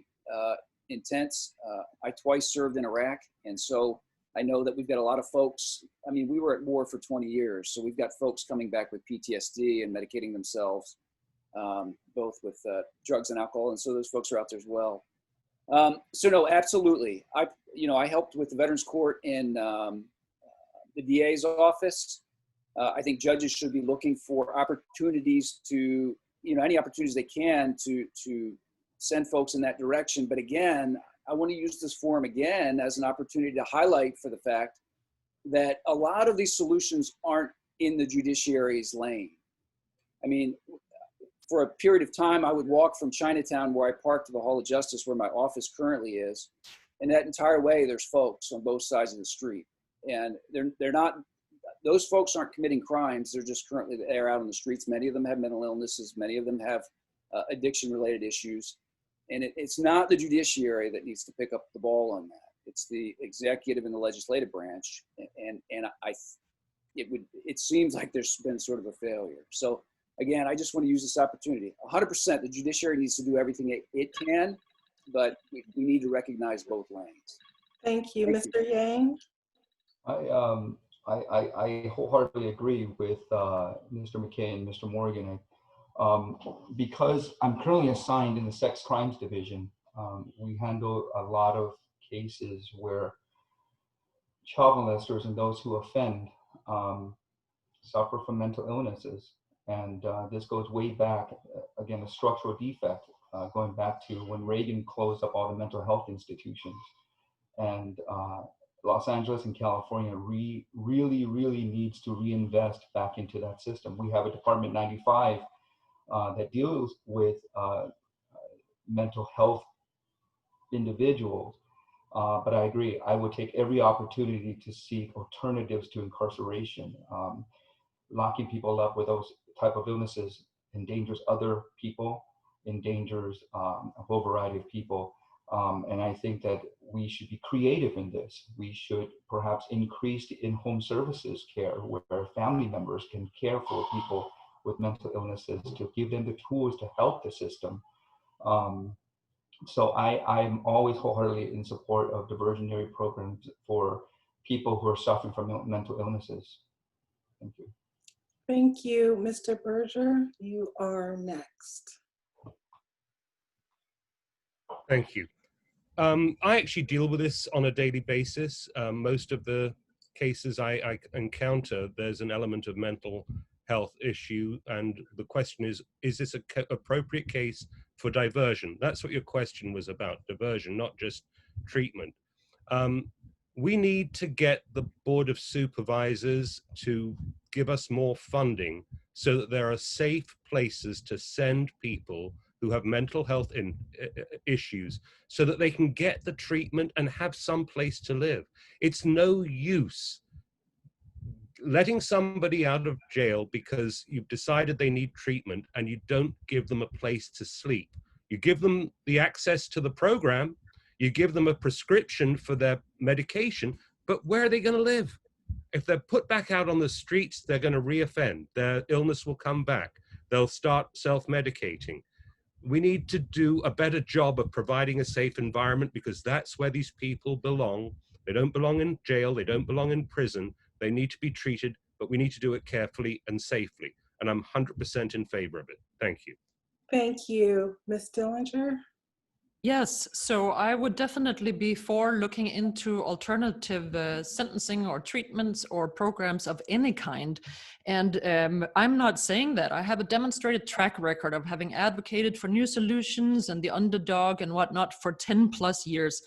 Speaker 7: in tents. I twice served in Iraq, and so I know that we've got a lot of folks. I mean, we were at war for 20 years, so we've got folks coming back with PTSD and medicating themselves, both with drugs and alcohol, and so those folks are out there as well. So no, absolutely. I helped with the Veterans Court in the DA's office. I think judges should be looking for opportunities to, any opportunities they can to send folks in that direction. But again, I want to use this forum again as an opportunity to highlight for the fact that a lot of these solutions aren't in the judiciary's lane. I mean, for a period of time, I would walk from Chinatown, where I parked, to the Hall of Justice, where my office currently is. And that entire way, there's folks on both sides of the street. And they're not, those folks aren't committing crimes. They're just currently there out on the streets. Many of them have mental illnesses. Many of them have addiction-related issues. And it's not the judiciary that needs to pick up the ball on that. It's the executive and the legislative branch. And it seems like there's been sort of a failure. So again, I just want to use this opportunity. 100%, the judiciary needs to do everything it can, but we need to recognize both lanes.
Speaker 3: Thank you. Mr. Yang?
Speaker 8: I wholeheartedly agree with Mr. McKay and Mr. Morgan. Because I'm currently assigned in the Sex Crimes Division, we handle a lot of cases where child molesters and those who offend suffer from mental illnesses. And this goes way back, again, a structural defect, going back to when Reagan closed up all the mental health institutions. And Los Angeles and California really needs to reinvest back into that system. We have a Department 95 that deals with mental health individuals. But I agree, I would take every opportunity to seek alternatives to incarceration. Locking people up with those type of illnesses endangers other people, endangers a whole variety of people. And I think that we should be creative in this. We should perhaps increase the in-home services care where family members can care for people with mental illnesses, to give them the tools to help the system. So I'm always wholeheartedly in support of diversionary programs for people who are suffering from mental illnesses. Thank you.
Speaker 3: Thank you. Mr. Berger, you are next.
Speaker 4: Thank you. I actually deal with this on a daily basis. Most of the cases I encounter, there's an element of mental health issue, and the question is this an appropriate case for diversion? That's what your question was about, diversion, not just treatment. We need to get the Board of Supervisors to give us more funding so that there are safe places to send people who have mental health issues so that they can get the treatment and have some place to live. It's no use letting somebody out of jail because you've decided they need treatment and you don't give them a place to sleep. You give them the access to the program, you give them a prescription for their medication, but where are they going to live? If they're put back out on the streets, they're going to reoffend. Their illness will come back. They'll start self-medicating. We need to do a better job of providing a safe environment because that's where these people belong. They don't belong in jail. They don't belong in prison. They need to be treated, but we need to do it carefully and safely. And I'm 100% in favor of it. Thank you.
Speaker 3: Thank you. Ms. Dillinger?
Speaker 2: Yes, so I would definitely be for looking into alternative sentencing or treatments or programs of any kind. And I'm not saying that. I have a demonstrated track record of having advocated for new solutions and the underdog and whatnot for 10 plus years.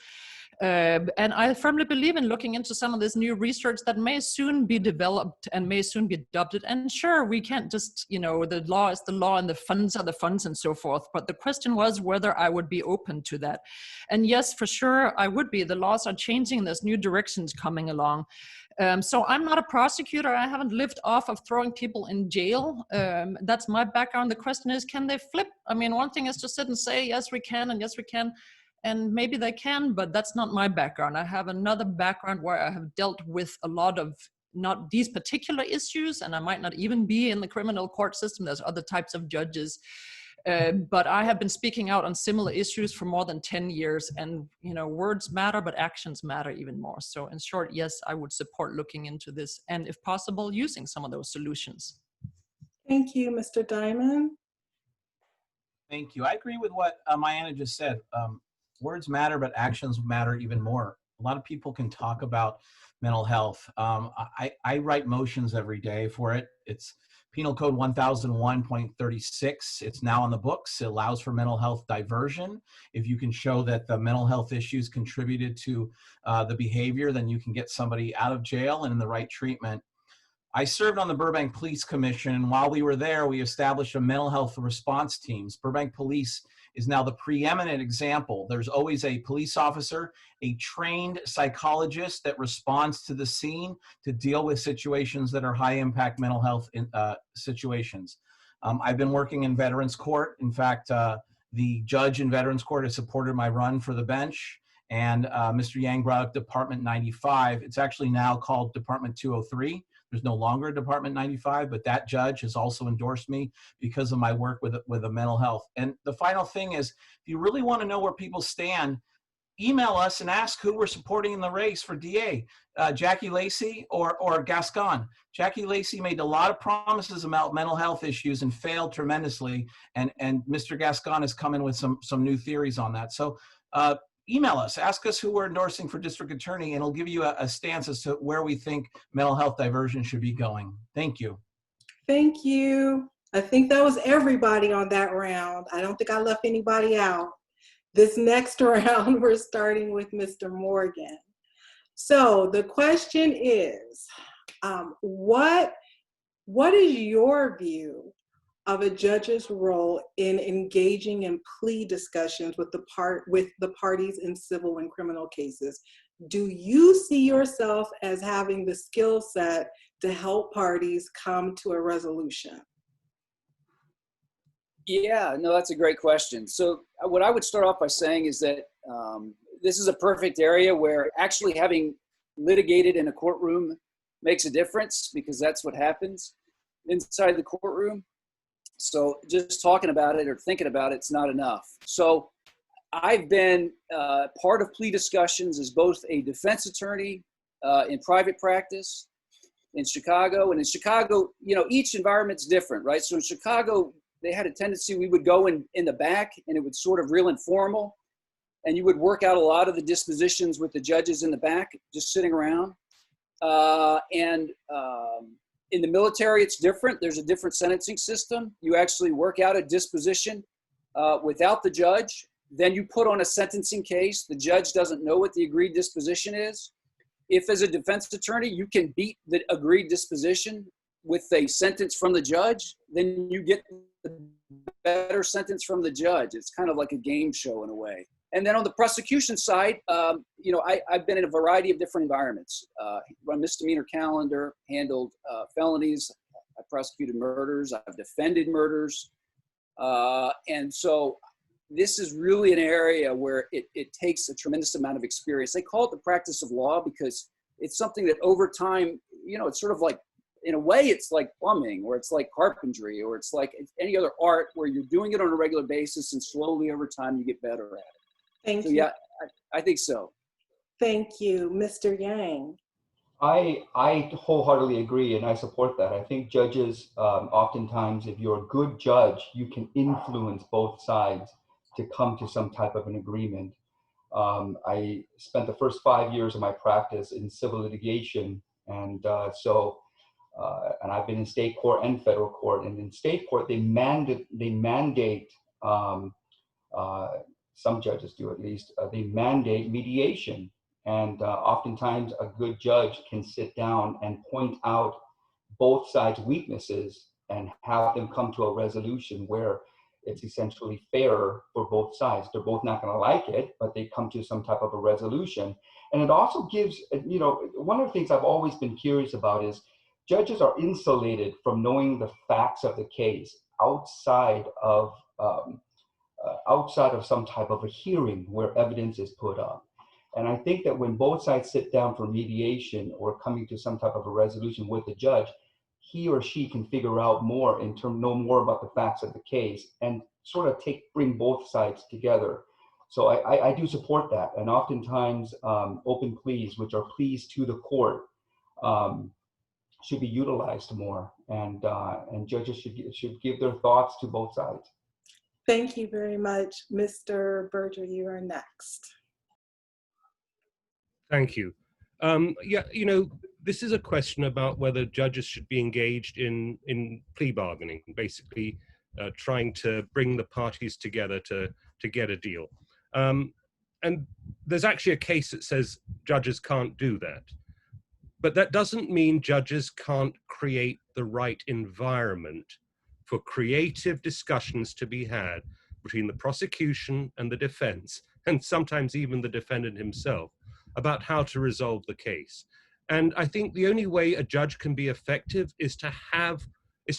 Speaker 2: And I firmly believe in looking into some of this new research that may soon be developed and may soon be adopted. And sure, we can't just, you know, the law is the law and the funds are the funds and so forth. But the question was whether I would be open to that. And yes, for sure, I would be. The laws are changing. There's new directions coming along. So I'm not a prosecutor. I haven't lived off of throwing people in jail. That's my background. The question is, can they flip? I mean, one thing is to sit and say, yes, we can, and yes, we can. And maybe they can, but that's not my background. I have another background where I have dealt with a lot of not these particular issues, and I might not even be in the criminal court system. There's other types of judges. But I have been speaking out on similar issues for more than 10 years. And, you know, words matter, but actions matter even more. So in short, yes, I would support looking into this and if possible, using some of those solutions.
Speaker 3: Thank you, Mr. Diamond.
Speaker 5: Thank you. I agree with what Mayanna just said. Words matter, but actions matter even more. A lot of people can talk about mental health. I write motions every day for it. It's Penal Code 1001.36. It's now on the books. It allows for mental health diversion. If you can show that the mental health issues contributed to the behavior, then you can get somebody out of jail and in the right treatment. I served on the Burbank Police Commission, and while we were there, we established a mental health response teams. Burbank Police is now the preeminent example. There's always a police officer, a trained psychologist that responds to the scene to deal with situations that are high impact mental health situations. I've been working in Veterans Court. In fact, the judge in Veterans Court has supported my run for the bench. And Mr. Yang brought up Department 95. It's actually now called Department 203. There's no longer a Department 95, but that judge has also endorsed me because of my work with the mental health. And the final thing is, if you really want to know where people stand, email us and ask who we're supporting in the race for DA, Jackie Lacey or Gascon. Jackie Lacey made a lot of promises about mental health issues and failed tremendously. And Mr. Gascon has come in with some new theories on that. So email us, ask us who we're endorsing for district attorney, and it'll give you a stance as to where we think mental health diversion should be going. Thank you.
Speaker 3: Thank you. I think that was everybody on that round. I don't think I left anybody out. This next round, we're starting with Mr. Morgan. So the question is, what is your view of a judge's role in engaging in plea discussions with the parties in civil and criminal cases? Do you see yourself as having the skill set to help parties come to a resolution?
Speaker 7: Yeah, no, that's a great question. So what I would start off by saying is that this is a perfect area where actually having litigated in a courtroom makes a difference, because that's what happens inside the courtroom. So just talking about it or thinking about it's not enough. So I've been part of plea discussions as both a defense attorney in private practice in Chicago. And in Chicago, each environment's different, right? So in Chicago, they had a tendency, we would go in the back and it would sort of real informal. And you would work out a lot of the dispositions with the judges in the back, just sitting around. In the military, it's different. There's a different sentencing system. You actually work out a disposition without the judge. Then you put on a sentencing case. The judge doesn't know what the agreed disposition is. If as a defense attorney, you can beat the agreed disposition with a sentence from the judge, then you get the better sentence from the judge. It's kind of like a game show in a way. And then on the prosecution side, I've been in a variety of different environments. Run misdemeanor calendar, handled felonies, I prosecuted murders, I've defended murders. And so this is really an area where it takes a tremendous amount of experience. They call it the practice of law because it's something that over time, it's sort of like, in a way, it's like plumbing, or it's like carpentry, or it's like any other art where you're doing it on a regular basis and slowly over time you get better at it.
Speaker 3: Thank you.
Speaker 7: Yeah, I think so.
Speaker 3: Thank you, Mr. Yang.
Speaker 8: I wholeheartedly agree, and I support that. I think judges, oftentimes, if you're a good judge, you can influence both sides to come to some type of an agreement. I spent the first 5 years of my practice in civil litigation, and and I've been in state court and federal court. And in state court, they mandate some judges do at least, they mandate mediation. And oftentimes a good judge can sit down and point out both sides' weaknesses and have them come to a resolution where it's essentially fair for both sides. They're both not going to like it, but they come to some type of a resolution. And it also gives, one of the things I've always been curious about is judges are insulated from knowing the facts of the case outside of some type of a hearing where evidence is put up. And I think that when both sides sit down for mediation or coming to some type of a resolution with the judge, he or she can figure out more know more about the facts of the case and sort of bring both sides together. So I do support that. And oftentimes open pleas, which are pleas to the court, should be utilized more, and judges should give their thoughts to both sides.
Speaker 3: Thank you very much. Mr. Berger, you are next.
Speaker 4: Thank you. This is a question about whether judges should be engaged in plea bargaining, basically trying to bring the parties together to get a deal. And there's actually a case that says judges can't do that. But that doesn't mean judges can't create the right environment for creative discussions to be had between the prosecution and the defense, and sometimes even the defendant himself, about how to resolve the case. And I think the only way a judge can be effective is to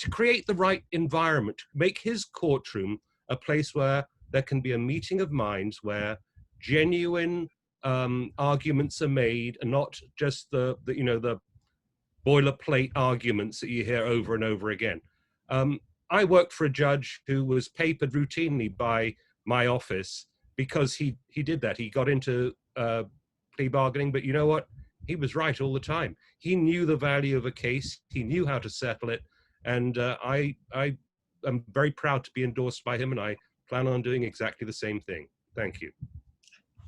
Speaker 4: create the right environment, make his courtroom a place where there can be a meeting of minds, where genuine arguments are made, and not just the boilerplate arguments that you hear over and over again. I worked for a judge who was papered routinely by my office because he did that. He got into plea bargaining, but you know what? He was right all the time. He knew the value of a case. He knew how to settle it. And I am very proud to be endorsed by him, and I plan on doing exactly the same thing. Thank you.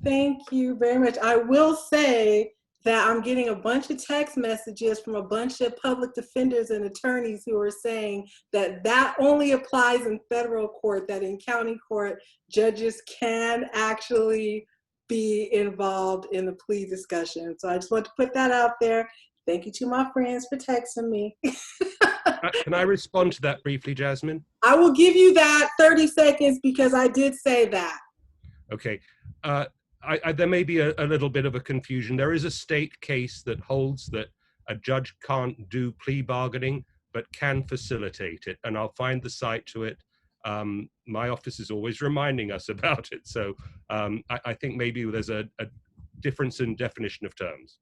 Speaker 3: Thank you very much. I will say that I'm getting a bunch of text messages from a bunch of public defenders and attorneys who are saying that only applies in federal court, that in county court, judges can actually be involved in the plea discussion. So I just want to put that out there. Thank you to my friends for texting me.
Speaker 4: Can I respond to that briefly, Jasmine?
Speaker 3: I will give you that 30 seconds because I did say that.
Speaker 4: Okay. There may be a little bit of a confusion. There is a state case that holds that a judge can't do plea bargaining, but can facilitate it. And I'll find the site to it. My office is always reminding us about it. So I think maybe there's a difference in definition of terms.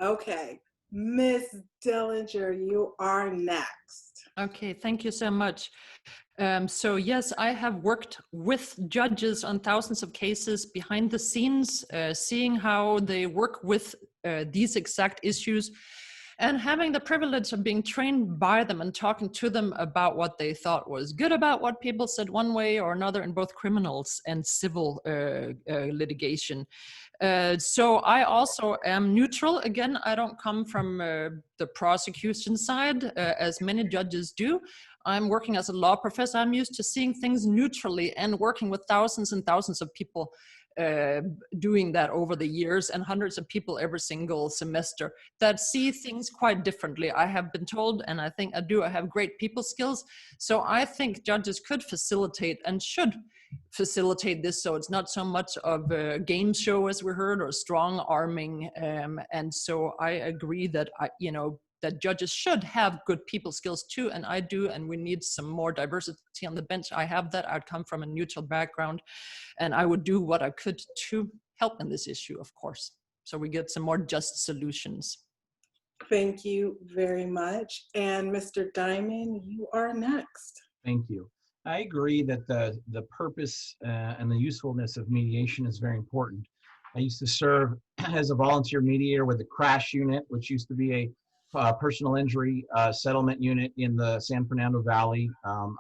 Speaker 3: Okay. Ms. Dellinger, you are next.
Speaker 2: Okay, thank you so much. So yes, I have worked with judges on thousands of cases behind the scenes, seeing how they work with these exact issues, and having the privilege of being trained by them and talking to them about what they thought was good about what people said one way or another in both criminals and civil litigation. So I also am neutral. Again, I don't come from the prosecution side, as many judges do. I'm working as a law professor. I'm used to seeing things neutrally and working with thousands and thousands of people doing that over the years, and hundreds of people every single semester that see things quite differently. I have been told, and I think I have great people skills. So I think judges could facilitate and should facilitate this, so it's not so much of a game show as we heard, or strong arming. And so I agree that that judges should have good people skills too, and I do, and we need some more diversity on the bench. I have that. I'd come from a neutral background, and I would do what I could to help in this issue, of course, so we get some more just solutions.
Speaker 3: Thank you very much. And Mr. Diamond, you are next.
Speaker 5: Thank you. I agree that the purpose and the usefulness of mediation is very important. I used to serve as a volunteer mediator with the CRASH unit, which used to be a personal injury settlement unit in the San Fernando Valley.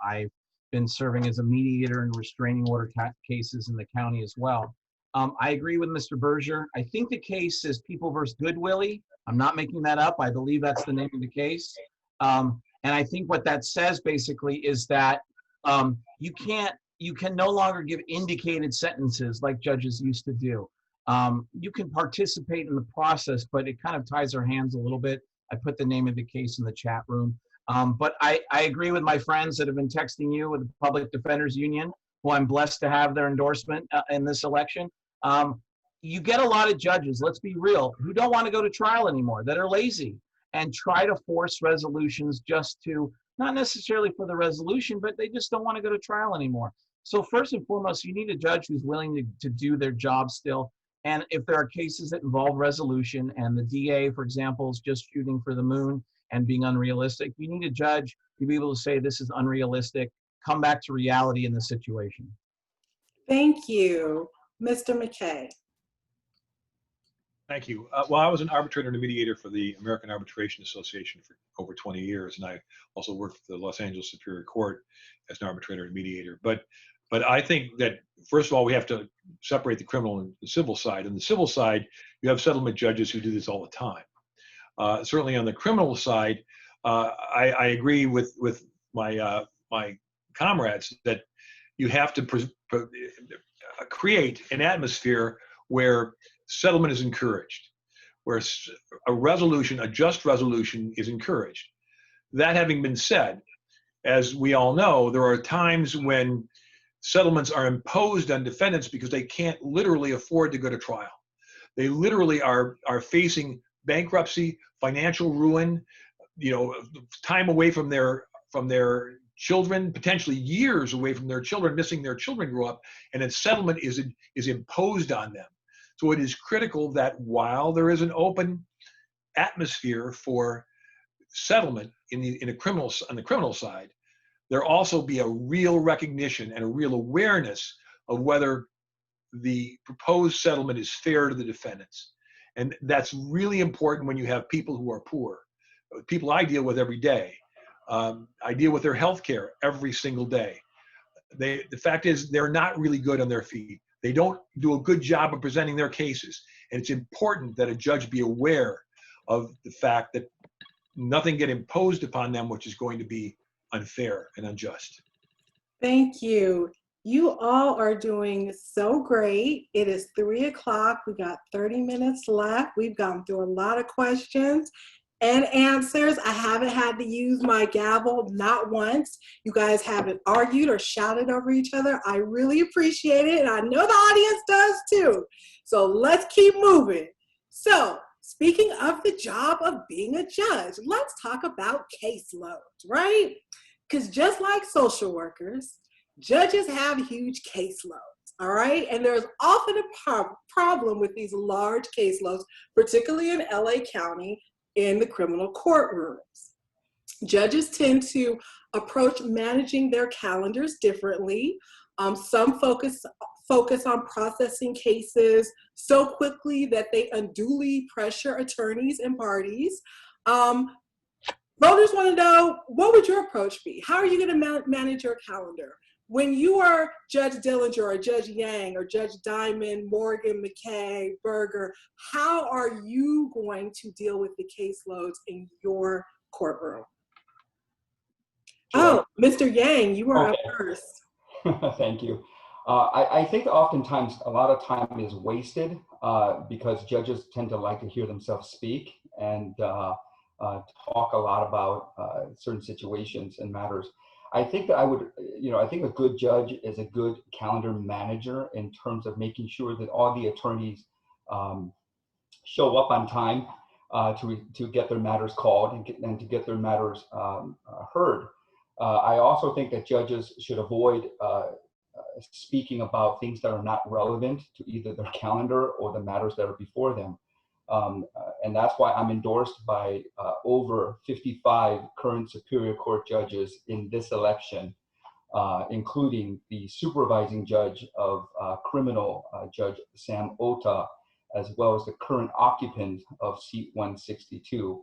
Speaker 5: I've been serving as a mediator in restraining order cases in the county as well. I agree with Mr. Berger. I think the case is People versus Goodwillie. I'm not making that up. I believe that's the name of the case. And I think what that says basically is that you can no longer give indicated sentences like judges used to do. You can participate in the process, but it kind of ties our hands a little bit. I put the name of the case in the chat room. But I agree with my friends that have been texting you with the Public Defenders Union, who I'm blessed to have their endorsement in this election. You get a lot of judges, let's be real, who don't want to go to trial anymore, that are lazy and try to force resolutions just to, not necessarily for the resolution, but they just don't want to go to trial anymore. So first and foremost, you need a judge who's willing to do their job still. And if there are cases that involve resolution and the DA, for example, is just shooting for the moon and being unrealistic, you need a judge to be able to say this is unrealistic, come back to reality in the situation.
Speaker 3: Thank you. Mr. McKay.
Speaker 6: Thank you. Well, I was an arbitrator and a mediator for the American Arbitration Association for over 20 years, and I also worked for the Los Angeles Superior Court as an arbitrator and mediator. But I think that, first of all, we have to separate the criminal and the civil side. On the civil side, you have settlement judges who do this all the time. Certainly on the criminal side, I agree with my my comrades that you have to create an atmosphere where settlement is encouraged, where a just resolution is encouraged. That having been said, as we all know, there are times when settlements are imposed on defendants because they can't literally afford to go to trial. They literally are facing bankruptcy, financial ruin, time away from their children, potentially years away from their children, missing their children grow up, and a settlement is imposed on them. So it is critical that while there is an open atmosphere for settlement on the criminal side, there also be a real recognition and a real awareness of whether the proposed settlement is fair to the defendants. And that's really important when you have people who are poor, people I deal with every day. I deal with their health care every single day. The fact is they're not really good on their feet. They don't do a good job of presenting their cases. And it's important that a judge be aware of the fact that nothing get imposed upon them which is going to be unfair and unjust.
Speaker 3: Thank you. You all are doing so great. It is 3 o'clock. We got 30 minutes left. We've gone through a lot of questions and answers. I haven't had to use my gavel, not once. You guys haven't argued or shouted over each other. I really appreciate it, and I know the audience does too. So let's keep moving. So speaking of the job of being a judge, let's talk about caseloads, right? Because just like social workers, judges have huge caseloads, all right? And there's often a problem with these large caseloads, particularly in LA County, in the criminal courtrooms. Judges tend to approach managing their calendars differently. Some focus focus on processing cases so quickly that they unduly pressure attorneys and parties. Voters want to know, what would your approach be? How are you going to manage your calendar? When you are Judge Dillinger or Judge Yang or Judge Diamond, Morgan, McKay, Berger, how are you going to deal with the caseloads in your courtroom?
Speaker 8: Sure.
Speaker 3: Oh, Mr. Yang, you were
Speaker 8: Okay.
Speaker 3: up first.
Speaker 8: Thank you. I think oftentimes a lot of time is wasted because judges tend to like to hear themselves speak and talk a lot about certain situations and matters. I think that I think a good judge is a good calendar manager in terms of making sure that all the attorneys show up on time to get their matters called and to get their matters heard. I also think that judges should avoid speaking about things that are not relevant to either their calendar or the matters that are before them. And that's why I'm endorsed by over 55 current Superior Court judges in this election, including the supervising judge of criminal, Judge Sam Ota, as well as the current occupant of seat 162.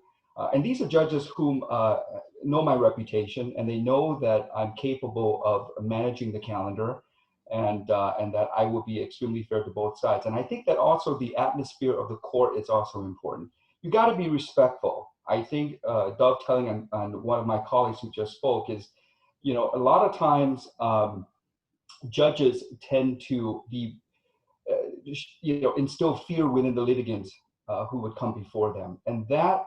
Speaker 8: And these are judges whom know my reputation, and they know that I'm capable of managing the calendar and that I will be extremely fair to both sides. And I think that also the atmosphere of the court is also important. You got to be respectful. I think dovetailing on one of my colleagues who just spoke is, a lot of times judges tend to be, instill fear within the litigants who would come before them. And that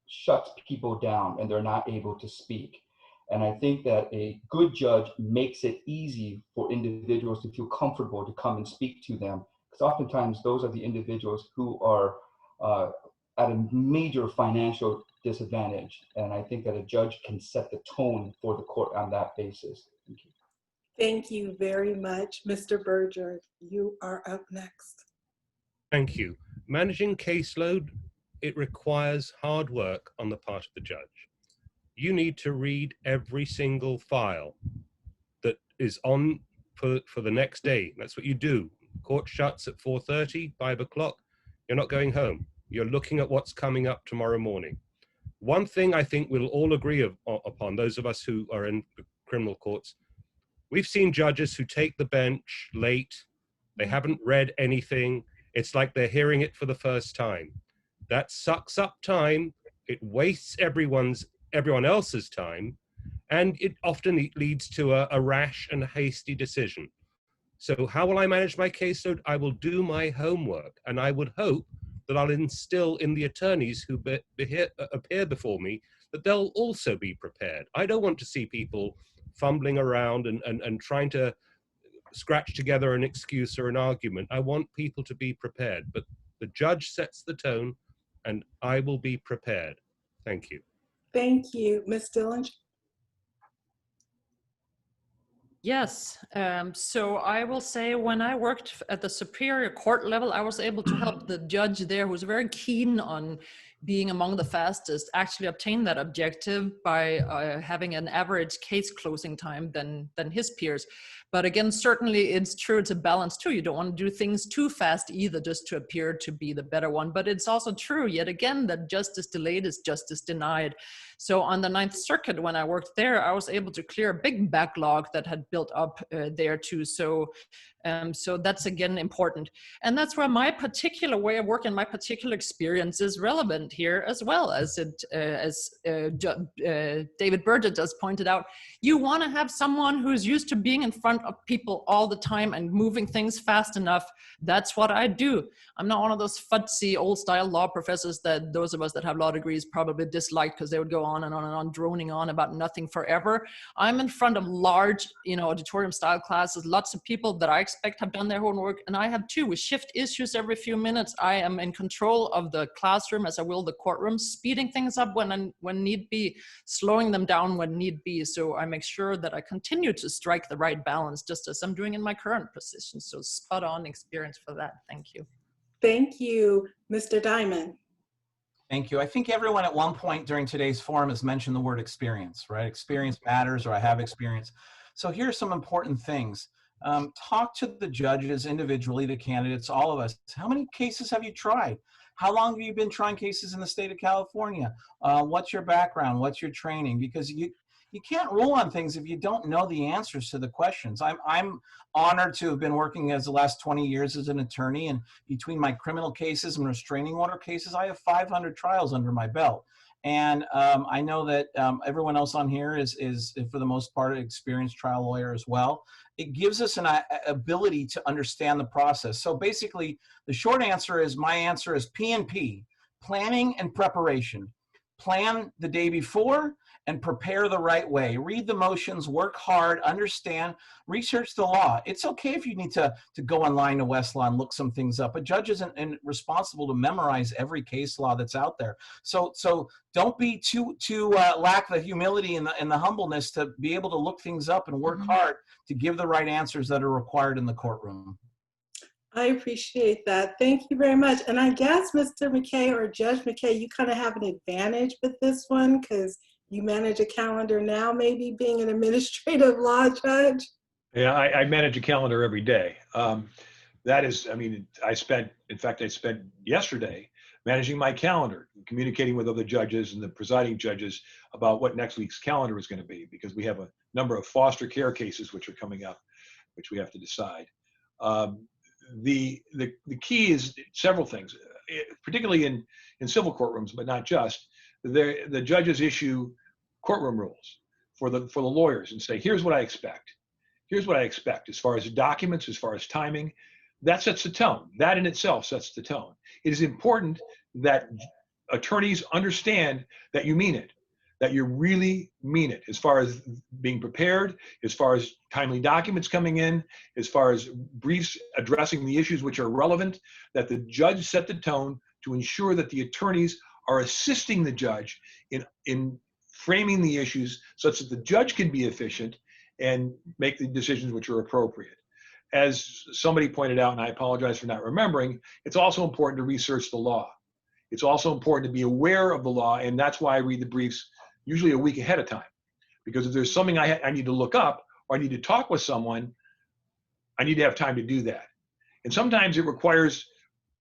Speaker 8: shuts people down and they're not able to speak. And I think that a good judge makes it easy for individuals to feel comfortable to come and speak to them, because oftentimes those are the individuals who are at a major financial disadvantage. And I think that a judge can set the tone for the court on that basis. Thank you.
Speaker 3: Thank you very much. Mr. Berger, you are up next.
Speaker 4: Thank you. Managing caseload, it requires hard work on the part of the judge. You need to read every single file that is on for the next day. That's what you do. Court shuts at 4:30, 5 o'clock. You're not going home. You're looking at what's coming up tomorrow morning. One thing I think we'll all agree upon, those of us who are in criminal courts, we've seen judges who take the bench late. They haven't read anything. It's like they're hearing it for the first time. That sucks up time. It wastes everyone else's time, and it often leads to a rash and hasty decision. So how will I manage my caseload? I will do my homework, and I would hope that I'll instill in the attorneys who appear before me that they'll also be prepared. I don't want to see people fumbling around and trying to scratch together an excuse or an argument. I want people to be prepared, but the judge sets the tone, and I will be prepared. Thank you.
Speaker 3: Thank you. Ms. Dillinger?
Speaker 2: Yes, so I will say when I worked at the Superior Court level, I was able to help the judge there who was very keen on being among the fastest actually obtain that objective by having an average case closing time than his peers. But again, certainly it's true, it's a balance too. You don't want to do things too fast either just to appear to be the better one. But it's also true, yet again, that justice delayed is justice denied. So on the Ninth Circuit, when I worked there, I was able to clear a big backlog that had built up there too. So that's again important. And that's where my particular way of work and my particular experience is relevant here, as well as David Berger just pointed out. You want to have someone who's used to being in front of people all the time and moving things fast enough. That's what I do. I'm not one of those futzy old style law professors that those of us that have law degrees probably dislike, because they would go on and on and on droning on about nothing forever. I'm in front of large, auditorium style classes, lots of people that I expect have done their homework, and I have too. We shift issues every few minutes. I am in control of the classroom as I will the courtroom, speeding things up when need be, slowing them down when need be. So I make sure that I continue to strike the right balance, just as I'm doing in my current position. So spot on experience for that. Thank you.
Speaker 3: Thank you, Mr. Diamond.
Speaker 5: Thank you. I think everyone at one point during today's forum has mentioned the word experience, right? Experience matters, or I have experience. So here are some important things. talk to the judges individually, the candidates, all of us. How many cases have you tried? How long have you been trying cases in the state of California? What's your background? What's your training? Because you can't rule on things if you don't know the answers to the questions. I'm honored to have been working as the last 20 years as an attorney, and between my criminal cases and restraining order cases, I have 500 trials under my belt. And I know that everyone else on here is for the most part, an experienced trial lawyer as well. It gives us an ability to understand the process. So basically, the short answer is, my answer is P&P, planning and preparation. Plan the day before and prepare the right way. Read the motions, work hard, understand, research the law. It's okay if you need to go online to Westlaw and look some things up. A judge isn't responsible to memorize every case law that's out there. So don't be too lack the humility and the humbleness to be able to look things up and work hard to give the right answers that are required in the courtroom.
Speaker 3: I appreciate that. Thank you very much. And I guess, Mr. McKay or Judge McKay, you kind of have an advantage with this one because you manage a calendar now, maybe being an administrative law judge.
Speaker 6: Yeah, I manage a calendar every day. That is, I mean, I spent yesterday managing my calendar, communicating with other judges and the presiding judges about what next week's calendar is going to be, because we have a number of foster care cases which are coming up, which we have to decide. The key is several things, particularly in civil courtrooms, but not just. The judges issue courtroom rules for the lawyers and say, here's what I expect. Here's what I expect as far as documents, as far as timing. That sets the tone. That in itself sets the tone. It is important that attorneys understand that you mean it, that you really mean it, as far as being prepared, as far as timely documents coming in, as far as briefs addressing the issues which are relevant, that the judge set the tone to ensure that the attorneys are assisting the judge in framing the issues such that the judge can be efficient and make the decisions which are appropriate. As somebody pointed out, and I apologize for not remembering, it's also important to research the law. It's also important to be aware of the law, and that's why I read the briefs usually a week ahead of time. Because if there's something I need to look up, or I need to talk with someone, I need to have time to do that. And sometimes it requires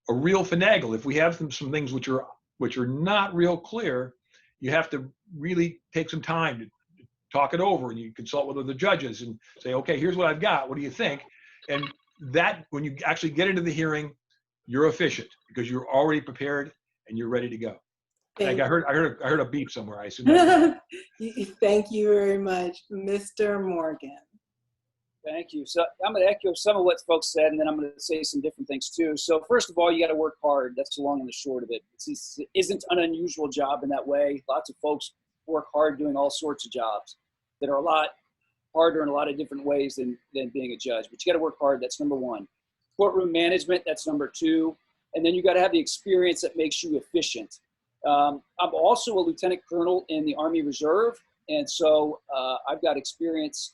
Speaker 6: a real finagle. If we have some things which are not real clear, you have to really take some time to talk it over, and you consult with other judges and say, okay, here's what I've got. What do you think? And that, when you actually get into the hearing, you're efficient because you're already prepared and you're ready to go. Like I heard a beep somewhere. I assume.
Speaker 3: Thank you very much, Mr. Morgan.
Speaker 7: Thank you. So I'm going to echo some of what folks said, and then I'm going to say some different things too. So first of all, you got to work hard. That's the long and the short of it. It isn't an unusual job in that way. Lots of folks work hard doing all sorts of jobs that are a lot harder in a lot of different ways than being a judge. But you got to work hard. That's number one. Courtroom management, that's number two. And then you got to have the experience that makes you efficient. I'm also a lieutenant colonel in the Army Reserve. And so I've got experience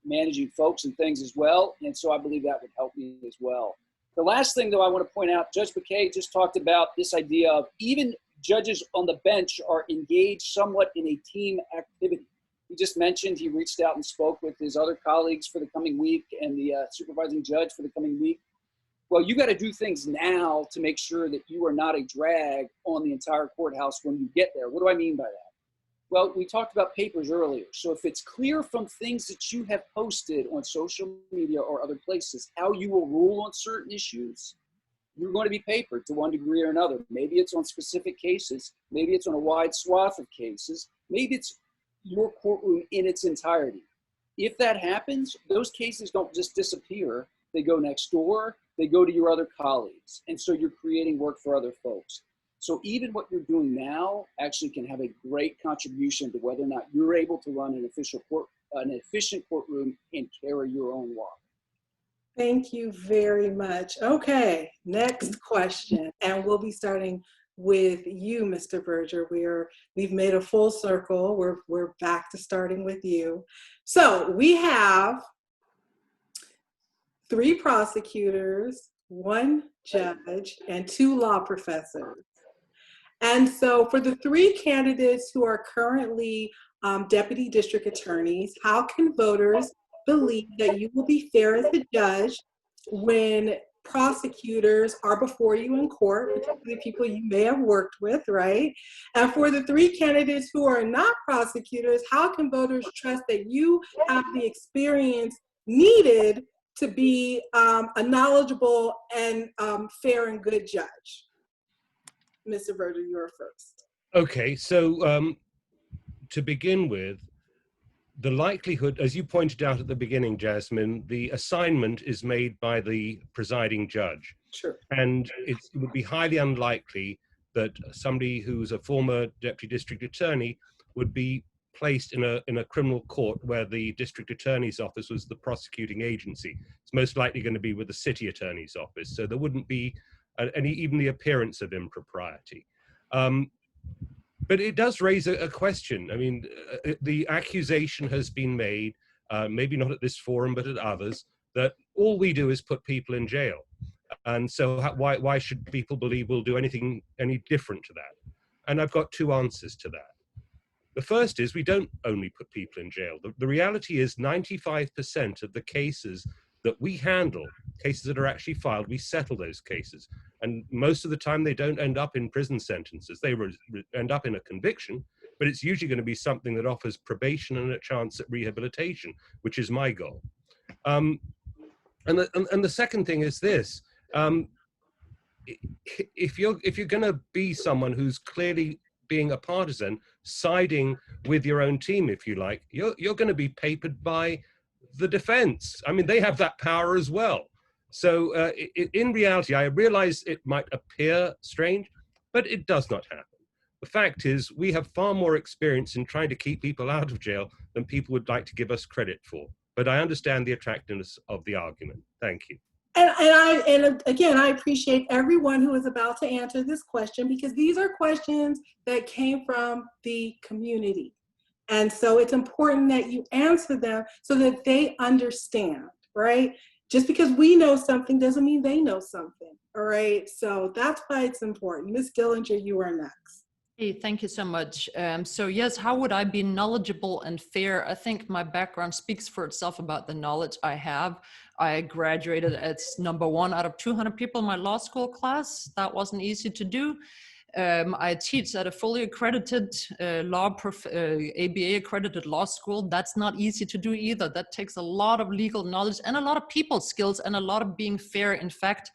Speaker 7: managing folks and things as well. And so I believe that would help me as well. The last thing, though, I want to point out, Judge McKay just talked about this idea of even judges on the bench are engaged somewhat in a team activity. He just mentioned he reached out and spoke with his other colleagues for the coming week and the supervising judge for the coming week. Well, you got to do things now to make sure that you are not a drag on the entire courthouse when you get there. What do I mean by that? Well, we talked about papers earlier. So if it's clear from things that you have posted on social media or other places how you will rule on certain issues, you're going to be papered to one degree or another. Maybe it's on specific cases. Maybe it's on a wide swath of cases. Maybe it's your courtroom in its entirety. If that happens, those cases don't just disappear. They go next door. They go to your other colleagues. And so you're creating work for other folks. So even what you're doing now actually can have a great contribution to whether or not you're able to run an efficient courtroom and carry your own law.
Speaker 3: Thank you very much. Okay, next question. And we'll be starting with you, Mr. Berger. We've made a full circle. We're back to starting with you. So we have 3 prosecutors, 1 judge, and 2 law professors. And so for the 3 candidates who are currently deputy district attorneys, how can voters believe that you will be fair as a judge when prosecutors are before you in court, particularly people you may have worked with, right? And for the 3 candidates who are not prosecutors, how can voters trust that you have the experience needed to be a knowledgeable and fair and good judge? Mr. Verder, you're first.
Speaker 4: Okay, so to begin with, the likelihood, as you pointed out at the beginning, Jasmine, the assignment is made by the presiding judge.
Speaker 3: Sure.
Speaker 4: And it would be highly unlikely that somebody who's a former deputy district attorney would be placed in a criminal court where the district attorney's office was the prosecuting agency. It's most likely going to be with the city attorney's office. So there wouldn't be even the appearance of impropriety. But it does raise a question. I mean, the accusation has been made, maybe not at this forum, but at others, that all we do is put people in jail. And so why should people believe we'll do anything any different to that? And I've got 2 answers to that. The first is we don't only put people in jail. The reality is 95% of the cases that we handle, cases that are actually filed, we settle those cases. And most of the time they don't end up in prison sentences. They end up in a conviction, but it's usually going to be something that offers probation and a chance at rehabilitation, which is my goal. And the second thing is this: if you're going to be someone who's clearly being a partisan, siding with your own team, if you like, you're going to be papered by the defense. I mean, they have that power as well. So in reality, I realize it might appear strange, but it does not happen. The fact is, we have far more experience in trying to keep people out of jail than people would like to give us credit for. But I understand the attractiveness of the argument. Thank you.
Speaker 3: And again, I appreciate everyone who is about to answer this question, because these are questions that came from the community. And so it's important that you answer them so that they understand, right? Just because we know something doesn't mean they know something, all right? So that's why it's important. Ms. Dillinger, you are next.
Speaker 2: Hey, thank you so much. So yes, how would I be knowledgeable and fair? I think my background speaks for itself about the knowledge I have. I graduated as #1 out of 200 people in my law school class. That wasn't easy to do. I teach at a fully accredited ABA accredited law school. That's not easy to do either. That takes a lot of legal knowledge and a lot of people skills and a lot of being fair. In fact,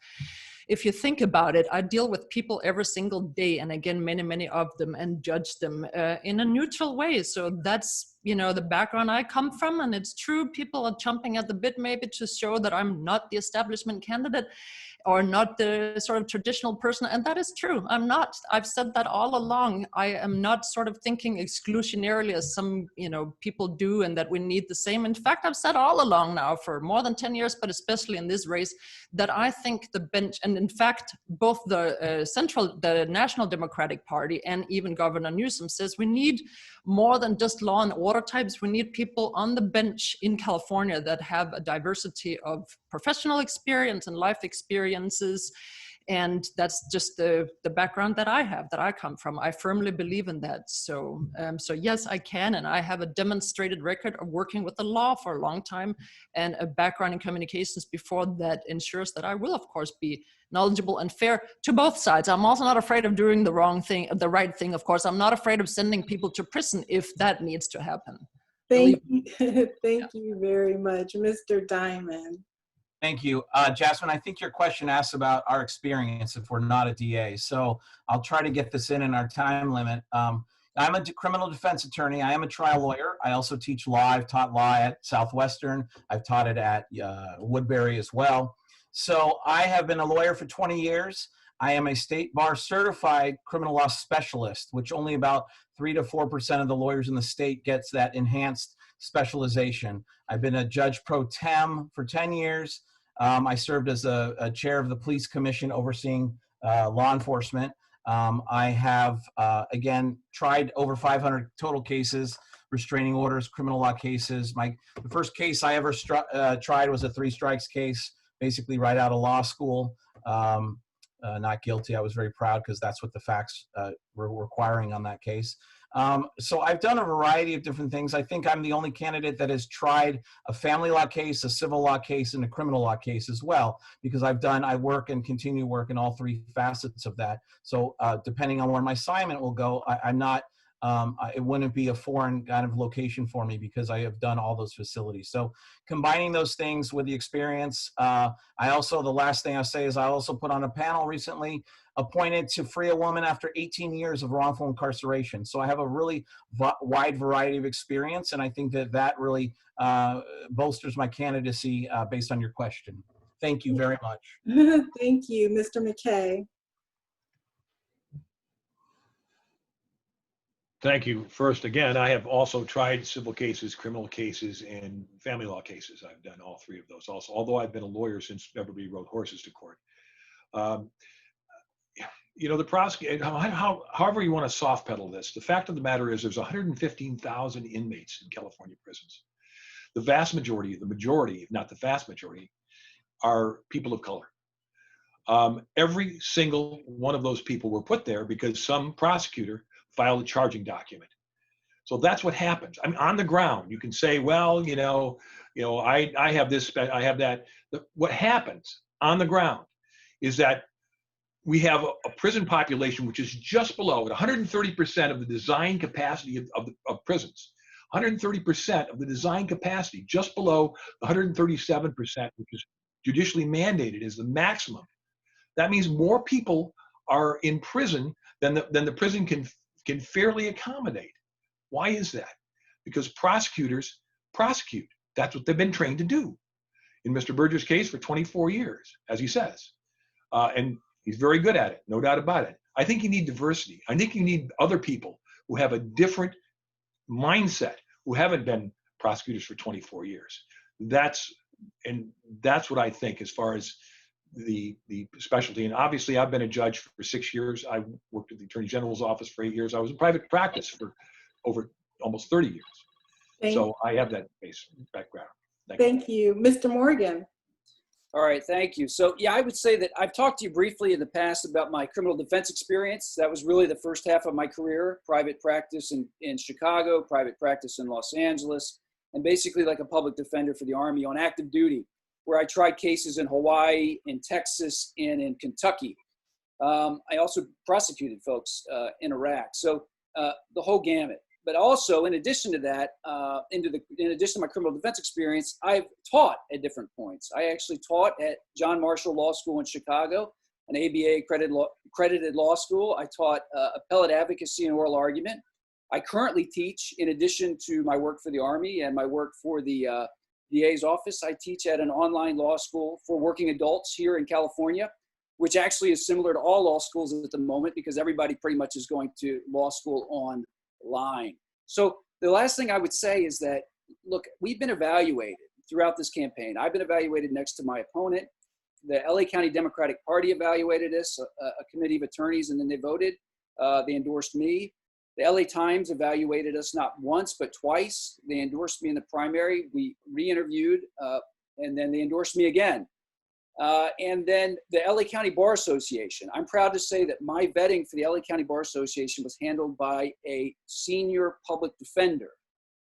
Speaker 2: if you think about it, I deal with people every single day, and again, many of them, and judge them in a neutral way. So that's, you know, the background I come from, and it's true. People are chomping at the bit maybe to show that I'm not the establishment candidate or not the sort of traditional person, and that is true. I'm not. I've said that all along. I am not sort of thinking exclusionarily as some, you know, people do, and that we need the same. In fact, I've said all along now for more than 10 years, but especially in this race, that I think the bench, and in fact, both the National Democratic Party and even Governor Newsom says we need more than just law and order types. We need people on the bench in California that have a diversity of professional experience and life experiences. And that's just the background that I have, that I come from. I firmly believe in that. So yes, I can, and I have a demonstrated record of working with the law for a long time and a background in communications before that ensures that I will, of course, be knowledgeable and fair to both sides. I'm also not afraid of doing the right thing, of course. I'm not afraid of sending people to prison if that needs to happen.
Speaker 3: Thank you. Thank you very much. Mr. Diamond.
Speaker 5: Thank you. Jasmine, I think your question asks about our experience if we're not a DA. So I'll try to get this in our time limit. I'm a criminal defense attorney. I am a trial lawyer. I also teach law. I've taught law at Southwestern. I've taught it at Woodbury as well. So I have been a lawyer for 20 years. I am a state bar certified criminal law specialist, which only about 3 to 4% of the lawyers in the state gets that enhanced specialization. I've been a judge pro tem for 10 years. I served as a chair of the police commission overseeing law enforcement. I have, again, tried over 500 total cases, restraining orders, criminal law cases. The first case I ever tried was a 3 strikes case, basically right out of law school. not guilty. I was very proud because that's what the facts were requiring on that case. So I've done a variety of different things. I think I'm the only candidate that has tried a family law case, a civil law case, and a criminal law case as well, because I work and continue to work in all three facets of that. So depending on where my assignment will go, I'm not, it wouldn't be a foreign kind of location for me because I have done all those facilities. So combining those things with the experience, the last thing I'll say is I also put on a panel recently appointed to free a woman after 18 years of wrongful incarceration. So I have a really wide variety of experience, and I think that really bolsters my candidacy based on your question. Thank you very much.
Speaker 3: Thank you, Mr. McKay.
Speaker 6: Thank you. First, again, I have also tried civil cases, criminal cases, and family law cases. I've done all three of those also, although I've been a lawyer since everybody rode horses to court. The prosecutor, however you want to soft pedal this, the fact of the matter is there's 115,000 inmates in California prisons. The vast majority, if not the vast majority, are people of color. Every single one of those people were put there because some prosecutor filed a charging document. So that's what happens. I mean, on the ground, you can say, well, I have this, I have that. What happens on the ground is that we have a prison population which is just below 130% of the design capacity of prisons. 130% of the design capacity, just below the 137%, which is judicially mandated as the maximum. That means more people are in prison than the prison can fairly accommodate. Why is that? Because prosecutors prosecute. That's what they've been trained to do. In Mr. Berger's case for 24 years, as he says. And he's very good at it, no doubt about it. I think you need diversity. I think you need other people who have a different mindset, who haven't been prosecutors for 24 years. That's what I think as far as the specialty. And obviously I've been a judge for 6 years. I worked at the Attorney General's office for 8 years. I was in private practice for over almost 30 years. So I have that base background.
Speaker 3: Thank you. Mr. Morgan.
Speaker 7: All right, thank you. So yeah, I would say that I've talked to you briefly in the past about my criminal defense experience. That was really the first half of my career, private practice in Chicago, private practice in Los Angeles, and basically like a public defender for the Army on active duty, where I tried cases in Hawaii, in Texas, and in Kentucky. I also prosecuted folks in Iraq. So the whole gamut. But also, in addition to that, in addition to my criminal defense experience, I've taught at different points. I actually taught at John Marshall Law School in Chicago, an ABA accredited law school. I taught appellate advocacy and oral argument. I currently teach, in addition to my work for the Army and my work for the DA's office, I teach at an online law school for working adults here in California, which actually is similar to all law schools at the moment because everybody pretty much is going to law school online. So the last thing I would say is that, look, we've been evaluated throughout this campaign. I've been evaluated next to my opponent. The LA County Democratic Party evaluated us, a committee of attorneys, and then they voted. They endorsed me. The LA Times evaluated us not once, but twice. They endorsed me in the primary. We re-interviewed, and then they endorsed me again. And then the LA County Bar Association. I'm proud to say that my vetting for the LA County Bar Association was handled by a senior public defender.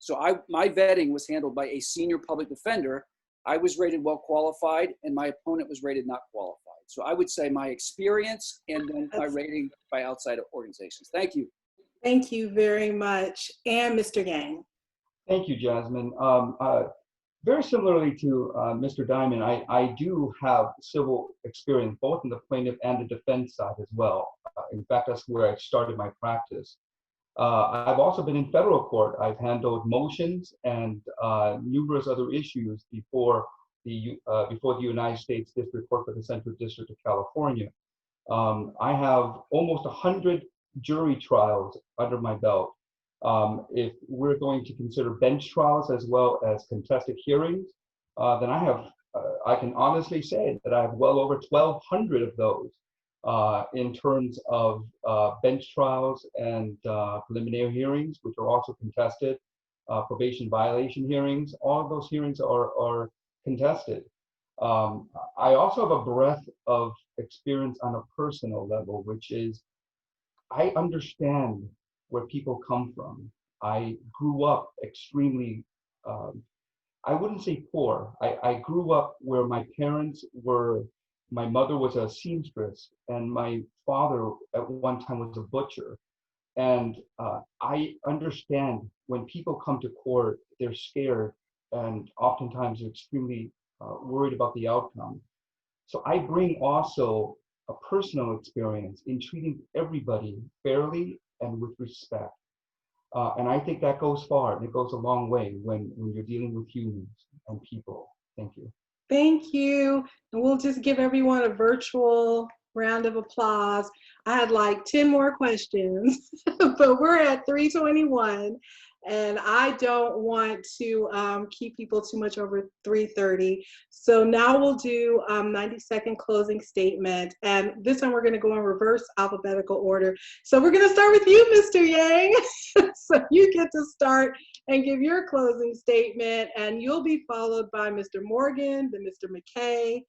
Speaker 7: So my vetting was handled by a senior public defender. I was rated well qualified, and my opponent was rated not qualified. So I would say my experience and then my rating by outside organizations. Thank you.
Speaker 3: Thank you very much. And Mr. Gang.
Speaker 8: Thank you, Jasmine. Very similarly to Mr. Diamond, I do have civil experience, both in the plaintiff and the defense side as well. In fact, that's where I started my practice. I've also been in federal court. I've handled motions and numerous other issues before the United States District Court for the Central District of California. I have almost 100 jury trials under my belt. If we're going to consider bench trials as well as contested hearings, then I can honestly say that I have well over 1,200 of those in terms of bench trials and preliminary hearings, which are also contested, probation violation hearings. All of those hearings are contested. I also have a breadth of experience on a personal level, which is I understand where people come from. I grew up extremely, I wouldn't say poor. I grew up where my parents were, my mother was a seamstress and my father at one time was a butcher. And I understand when people come to court, they're scared and oftentimes they're extremely worried about the outcome. So I bring also a personal experience in treating everybody fairly and with respect. And I think that goes far and it goes a long way when you're dealing with humans and people. Thank you.
Speaker 3: Thank you. And we'll just give everyone a virtual round of applause. I had like 10 more questions, but we're at 3:21. And I don't want to keep people too much over 3:30. So now we'll do 90-second closing statement. And this time we're going to go in reverse alphabetical order. So we're going to start with you, Mr. Yang. So you get to start and give your closing statement. And you'll be followed by Mr. Morgan, then Mr. McKay,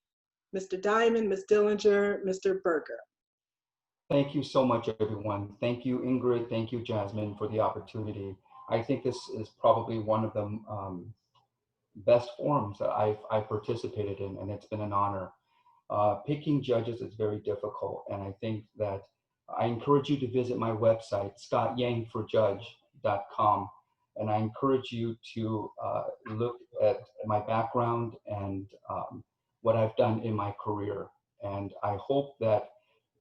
Speaker 3: Mr. Diamond, Ms. Dillinger, Mr. Berger.
Speaker 8: Thank you so much, everyone. Thank you, Ingrid. Thank you, Jasmine, for the opportunity. I think this is probably one of the best forums that I've participated in, and it's been an honor. Picking judges is very difficult, and I think that I encourage you to visit my website, scottyangforjudge.com, and I encourage you to look at my background and what I've done in my career. And I hope that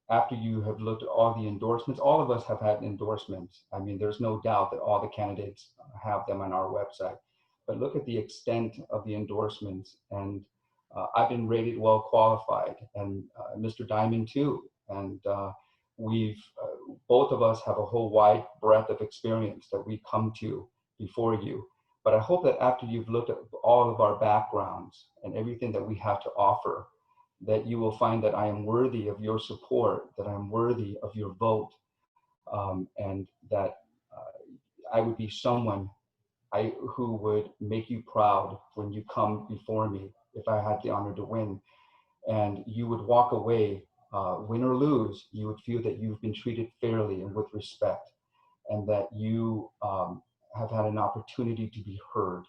Speaker 8: after you have looked at all the endorsements, all of us have had endorsements. I mean, there's no doubt that all the candidates have them on our website. But look at the extent of the endorsements. And I've been rated well qualified, and Mr. Diamond too. And both of us have a whole wide breadth of experience that we come to before you. But I hope that after you've looked at all of our backgrounds and everything that we have to offer, that you will find that I am worthy of your support, that I'm worthy of your vote, and that I would be someone who would make you proud when you come before me, if I had the honor to win. And you would walk away, win or lose, you would feel that you've been treated fairly and with respect, and that you have had an opportunity to be heard,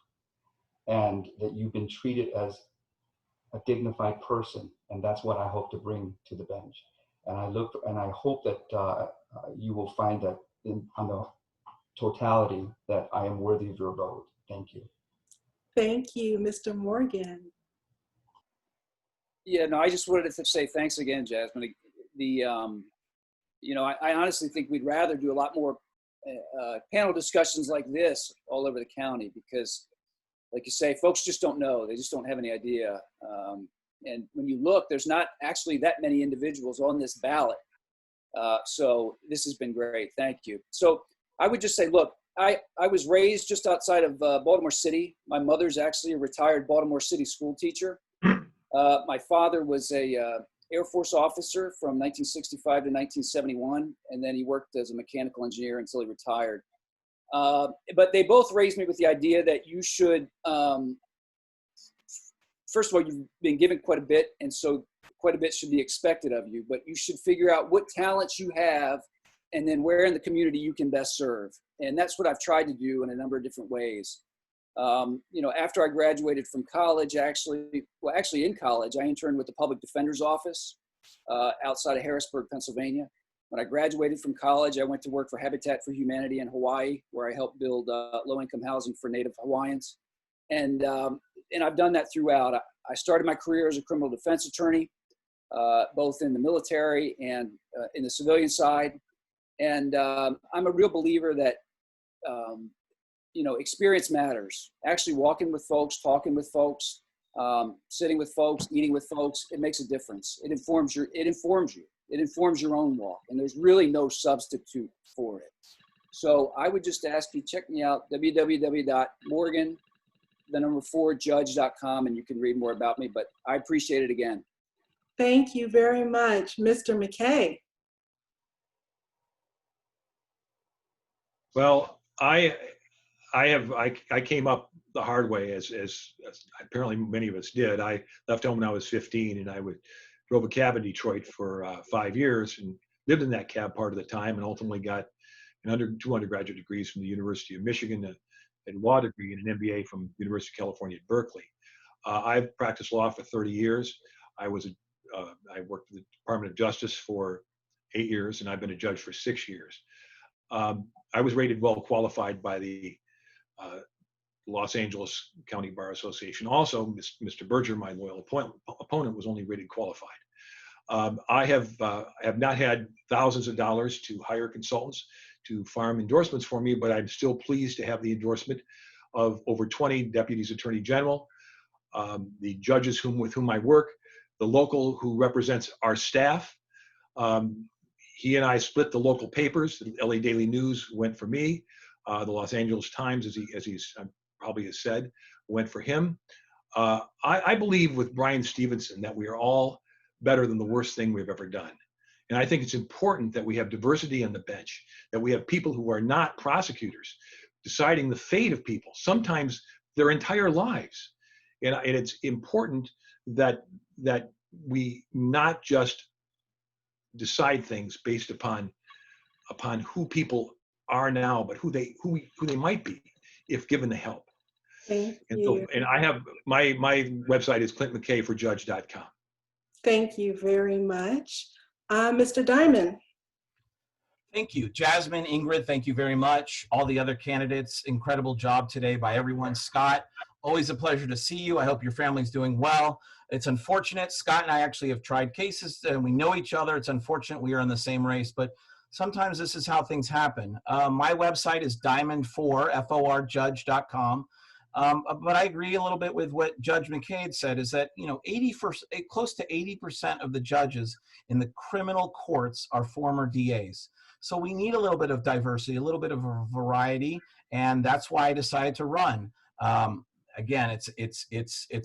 Speaker 8: and that you've been treated as a dignified person. And that's what I hope to bring to the bench. And I hope that you will find that on the totality that I am worthy of your vote. Thank you.
Speaker 3: Thank you, Mr. Morgan.
Speaker 7: Yeah, no, I just wanted to say thanks again, Jasmine. I honestly think we'd rather do a lot more panel discussions like this all over the county, because like you say, folks just don't know. They just don't have any idea. And when you look, there's not actually that many individuals on this ballot. So this has been great. Thank you. So I would just say, look, I was raised just outside of Baltimore City. My mother's actually a retired Baltimore City school teacher. My father was a Air Force officer from 1965 to 1971, and then he worked as a mechanical engineer until he retired. But they both raised me with the idea that you should, first of all, you've been given quite a bit, and so quite a bit should be expected of you, but you should figure out what talents you have and then where in the community you can best serve. And that's what I've tried to do in a number of different ways. After I graduated from college, actually in college, I interned with the Public Defender's Office outside of Harrisburg, Pennsylvania. When I graduated from college, I went to work for Habitat for Humanity in Hawaii, where I helped build low-income housing for Native Hawaiians. And I've done that throughout. I started my career as a criminal defense attorney, both in the military and in the civilian side. And I'm a real believer that, experience matters. Actually walking with folks, talking with folks, sitting with folks, eating with folks, it makes a difference. It informs you. It informs your own walk, and there's really no substitute for it. So I would just ask you, check me out, www.morgan4judge.com, and you can read more about me, but I appreciate it again.
Speaker 3: Thank you very much, Mr. McKay.
Speaker 6: Well, I came up the hard way, as apparently many of us did. I left home when I was 15, and I drove a cab in Detroit for 5 years and lived in that cab part of the time, and ultimately got two undergraduate degrees from the University of Michigan, a law degree, and an MBA from University of California at Berkeley. I've practiced law for 30 years. I worked for the Department of Justice for 8 years, and I've been a judge for 6 years. I was rated well qualified by the Los Angeles County Bar Association. Also, Mr. Berger, my loyal opponent, was only rated qualified. I have not had thousands of dollars to hire consultants to farm endorsements for me, but I'm still pleased to have the endorsement of over 20 deputies attorney general, the judges with whom I work, the local who represents our staff. He and I split the local papers. The LA Daily News went for me. The Los Angeles Times, as he probably has said, went for him. I believe with Brian Stevenson that we are all better than the worst thing we've ever done. And I think it's important that we have diversity on the bench, that we have people who are not prosecutors deciding the fate of people, sometimes their entire lives. And it's important that we not just decide things based upon who people are now, but who they might be if given the help.
Speaker 3: Thank
Speaker 6: and
Speaker 3: you.
Speaker 6: So, and I have my website is clintmckayforjudge.com.
Speaker 3: Thank you very much. Mr. Diamond.
Speaker 5: Thank you. Jasmine, Ingrid, thank you very much. All the other candidates, incredible job today by everyone. Scott, always a pleasure to see you. I hope your family's doing well. It's unfortunate. Scott and I actually have tried cases and we know each other. It's unfortunate we are in the same race, but sometimes this is how things happen. My website is diamond4judge.com. But I agree a little bit with what Judge McCade said, is that, you know, close to 80% of the judges in the criminal courts are former DAs. So we need a little bit of diversity, a little bit of a variety, and that's why I decided to run. Again, it's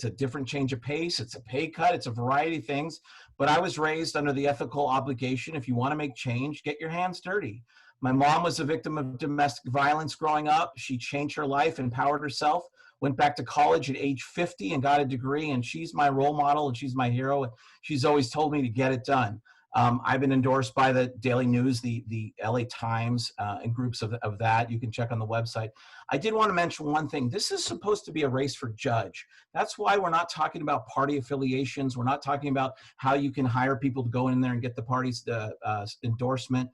Speaker 5: a different change of pace, it's a pay cut, it's a variety of things, but I was raised under the ethical obligation. If you want to make change, get your hands dirty. My mom was a victim of domestic violence growing up. She changed her life, empowered herself, went back to college at age 50 and got a degree, and she's my role model and she's my hero. She's always told me to get it done. I've been endorsed by the Daily News, the LA Times, and groups of that. You can check on the website. I did want to mention one thing. This is supposed to be a race for judge. That's why we're not talking about party affiliations. We're not talking about how you can hire people to go in there and get the party's endorsement.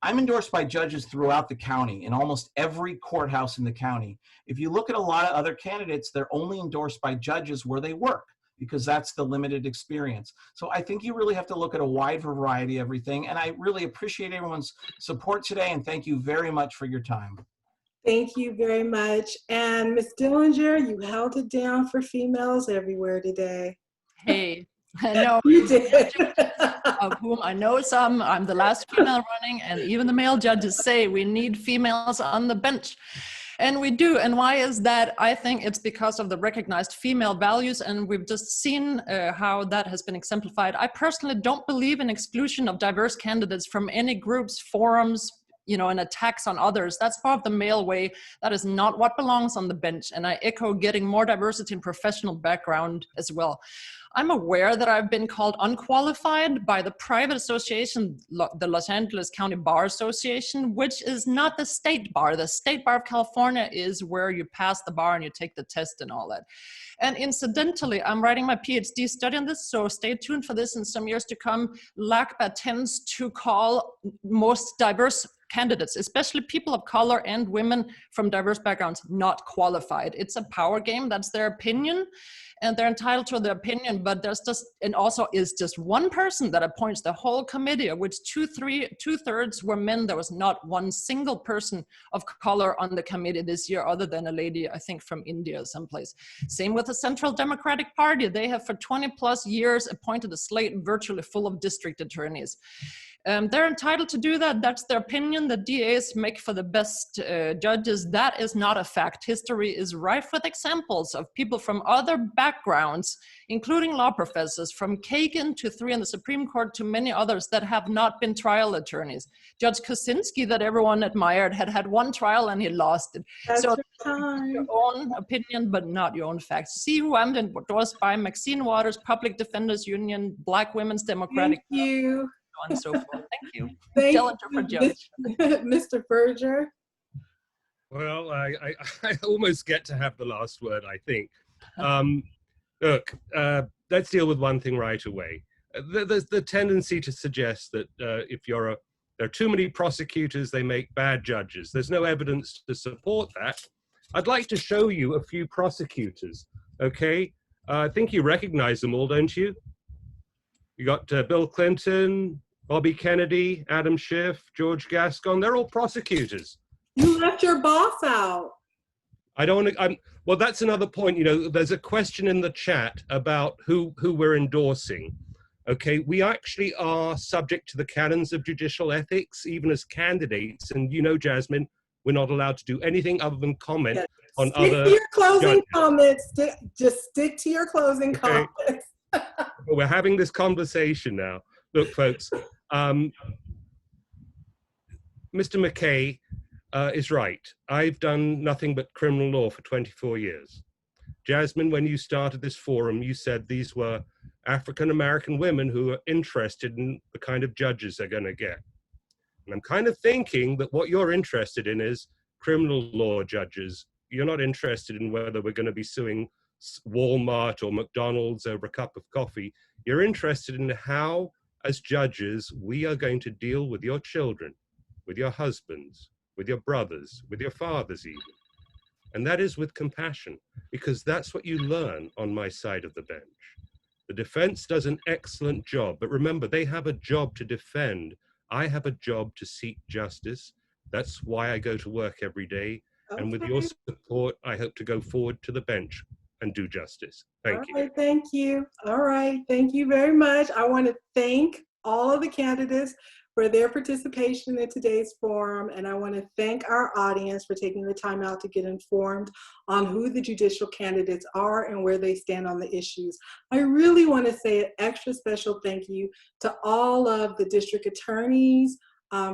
Speaker 5: I'm endorsed by judges throughout the county, in almost every courthouse in the county. If you look at a lot of other candidates, they're only endorsed by judges where they work, because that's the limited experience. So I think you really have to look at a wide variety of everything. And I really appreciate everyone's support today. And thank you very much for your time.
Speaker 3: Thank you very much. And Ms. Dillinger, you held it down for females everywhere today.
Speaker 2: Hey, no,
Speaker 3: You did.
Speaker 2: of whom I know some. I'm the last female running, and even the male judges say we need females on the bench. And we do. And why is that? I think it's because of the recognized female values, and we've just seen how that has been exemplified. I personally don't believe in exclusion of diverse candidates from any groups, forums, you know, and attacks on others. That's part of the male way. That is not what belongs on the bench. And I echo getting more diversity in professional background as well. I'm aware that I've been called unqualified by the private association, the Los Angeles County Bar Association, which is not the state bar. The state bar of California is where you pass the bar and you take the test and all that. And incidentally, I'm writing my PhD study on this, so stay tuned for this in some years to come. LAAAWPAC tends to call most diverse candidates, especially people of color and women from diverse backgrounds, not qualified. It's a power game. That's their opinion, and they're entitled to their opinion, but there's just, and also is just one person that appoints the whole committee, of which two-thirds were men. There was not one single person of color on the committee this year, other than a lady, I think, from India or someplace. Same with the Central Democratic Party. They have for 20 plus years appointed a slate virtually full of district attorneys. They're entitled to do that. That's their opinion. The DAs make for the best judges. That is not a fact. History is rife with examples of people from other backgrounds, including law professors, from Kagan to 3 in the Supreme Court to many others that have not been trial attorneys. Judge Kosinski, that everyone admired, had 1 trial and he lost it.
Speaker 3: That's
Speaker 2: So
Speaker 3: your time.
Speaker 2: your own opinion, but not your own facts. See who I'm endorsed by: Maxine Waters, Public Defenders Union, Black Women's Democratic.
Speaker 3: Thank you.
Speaker 2: And so forth. Thank you.
Speaker 3: Thank
Speaker 2: Dillinger for judge.
Speaker 3: Mr. Berger.
Speaker 4: Well, I almost get to have the last word, I think. Look, let's deal with one thing right away. There's the tendency to suggest that there are too many prosecutors, they make bad judges. There's no evidence to support that. I'd like to show you a few prosecutors, okay? I think you recognize them all, don't you? You got Bill Clinton, Bobby Kennedy, Adam Schiff, George Gascon. They're all prosecutors.
Speaker 3: You left your boss out.
Speaker 4: I don't want to, well, that's another point. You know, there's a question in the chat about who we're endorsing. Okay, we actually are subject to the canons of judicial ethics, even as candidates. And you know, Jasmine, we're not allowed to do anything other than comment on
Speaker 3: Stick
Speaker 4: other
Speaker 3: to your closing
Speaker 4: judges.
Speaker 3: comments. Just stick to your closing comments.
Speaker 4: But we're having this conversation now. Look, folks, Mr. McKay is right. I've done nothing but criminal law for 24 years. Jasmine, when you started this forum, you said these were African-American women who are interested in the kind of judges they're going to get. And I'm kind of thinking that what you're interested in is criminal law judges. You're not interested in whether we're going to be suing Walmart or McDonald's over a cup of coffee. You're interested in how, as judges, we are going to deal with your children, with your husbands, with your brothers, with your fathers even. And that is with compassion, because that's what you learn on my side of the bench. The defense does an excellent job, but remember, they have a job to defend. I have a job to seek justice. That's why I go to work every day. Okay. And with your support, I hope to go forward to the bench and do justice. Thank you.
Speaker 3: All right, thank you. All right, thank you very much. I want to thank all of the candidates for their participation in today's forum, and I want to thank our audience for taking the time out to get informed on who the judicial candidates are and where they stand on the issues. I really want to say an extra special thank you to all of the district attorneys,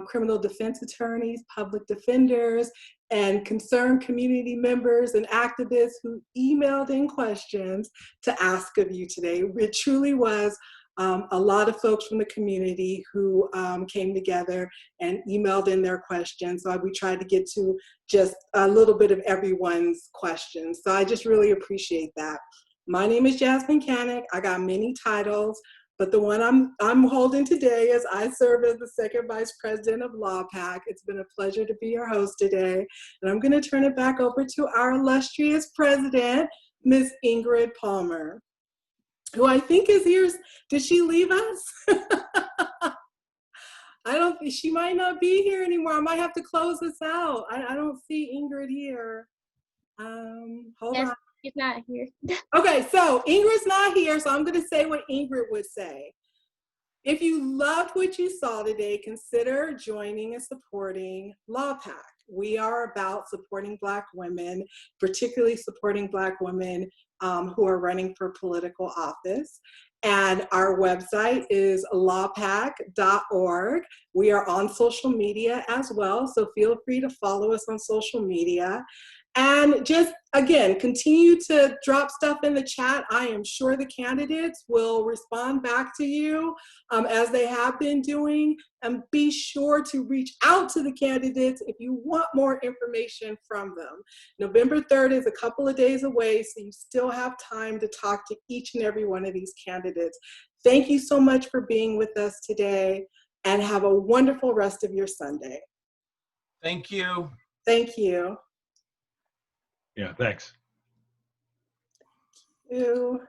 Speaker 3: criminal defense attorneys, public defenders, and concerned community members and activists who emailed in questions to ask of you today. It truly was a lot of folks from the community who came together and emailed in their questions. So we tried to get to just a little bit of everyone's questions. So I just really appreciate that. My name is Jasmyne Cannick. I got many titles, but the one I'm holding today is I serve as the second vice president of LAAAWPAC. It's been a pleasure to be your host today. And I'm going to turn it back over to our illustrious president, Ms. Ingrid Palmer, who I think is here. Did she leave us? I don't think she might not be here anymore. I might have to close this out. I don't see Ingrid here. Hold on.
Speaker 9: She's not here.
Speaker 3: Okay, so Ingrid's not here, so I'm going to say what Ingrid would say. If you loved what you saw today, consider joining and supporting LAAAWPAC. We are about supporting Black women, particularly supporting Black women who are running for political office. And our website is laawpac.org. We are on social media as well, so feel free to follow us on social media. And just, again, continue to drop stuff in the chat. I am sure the candidates will respond back to you as they have been doing. And be sure to reach out to the candidates if you want more information from them. November 3rd is a couple of days away, so you still have time to talk to each and every one of these candidates. Thank you so much for being with us today, and have a wonderful rest of your Sunday.
Speaker 5: Thank you.
Speaker 3: Thank you.
Speaker 6: Yeah, thanks.
Speaker 3: Thank you.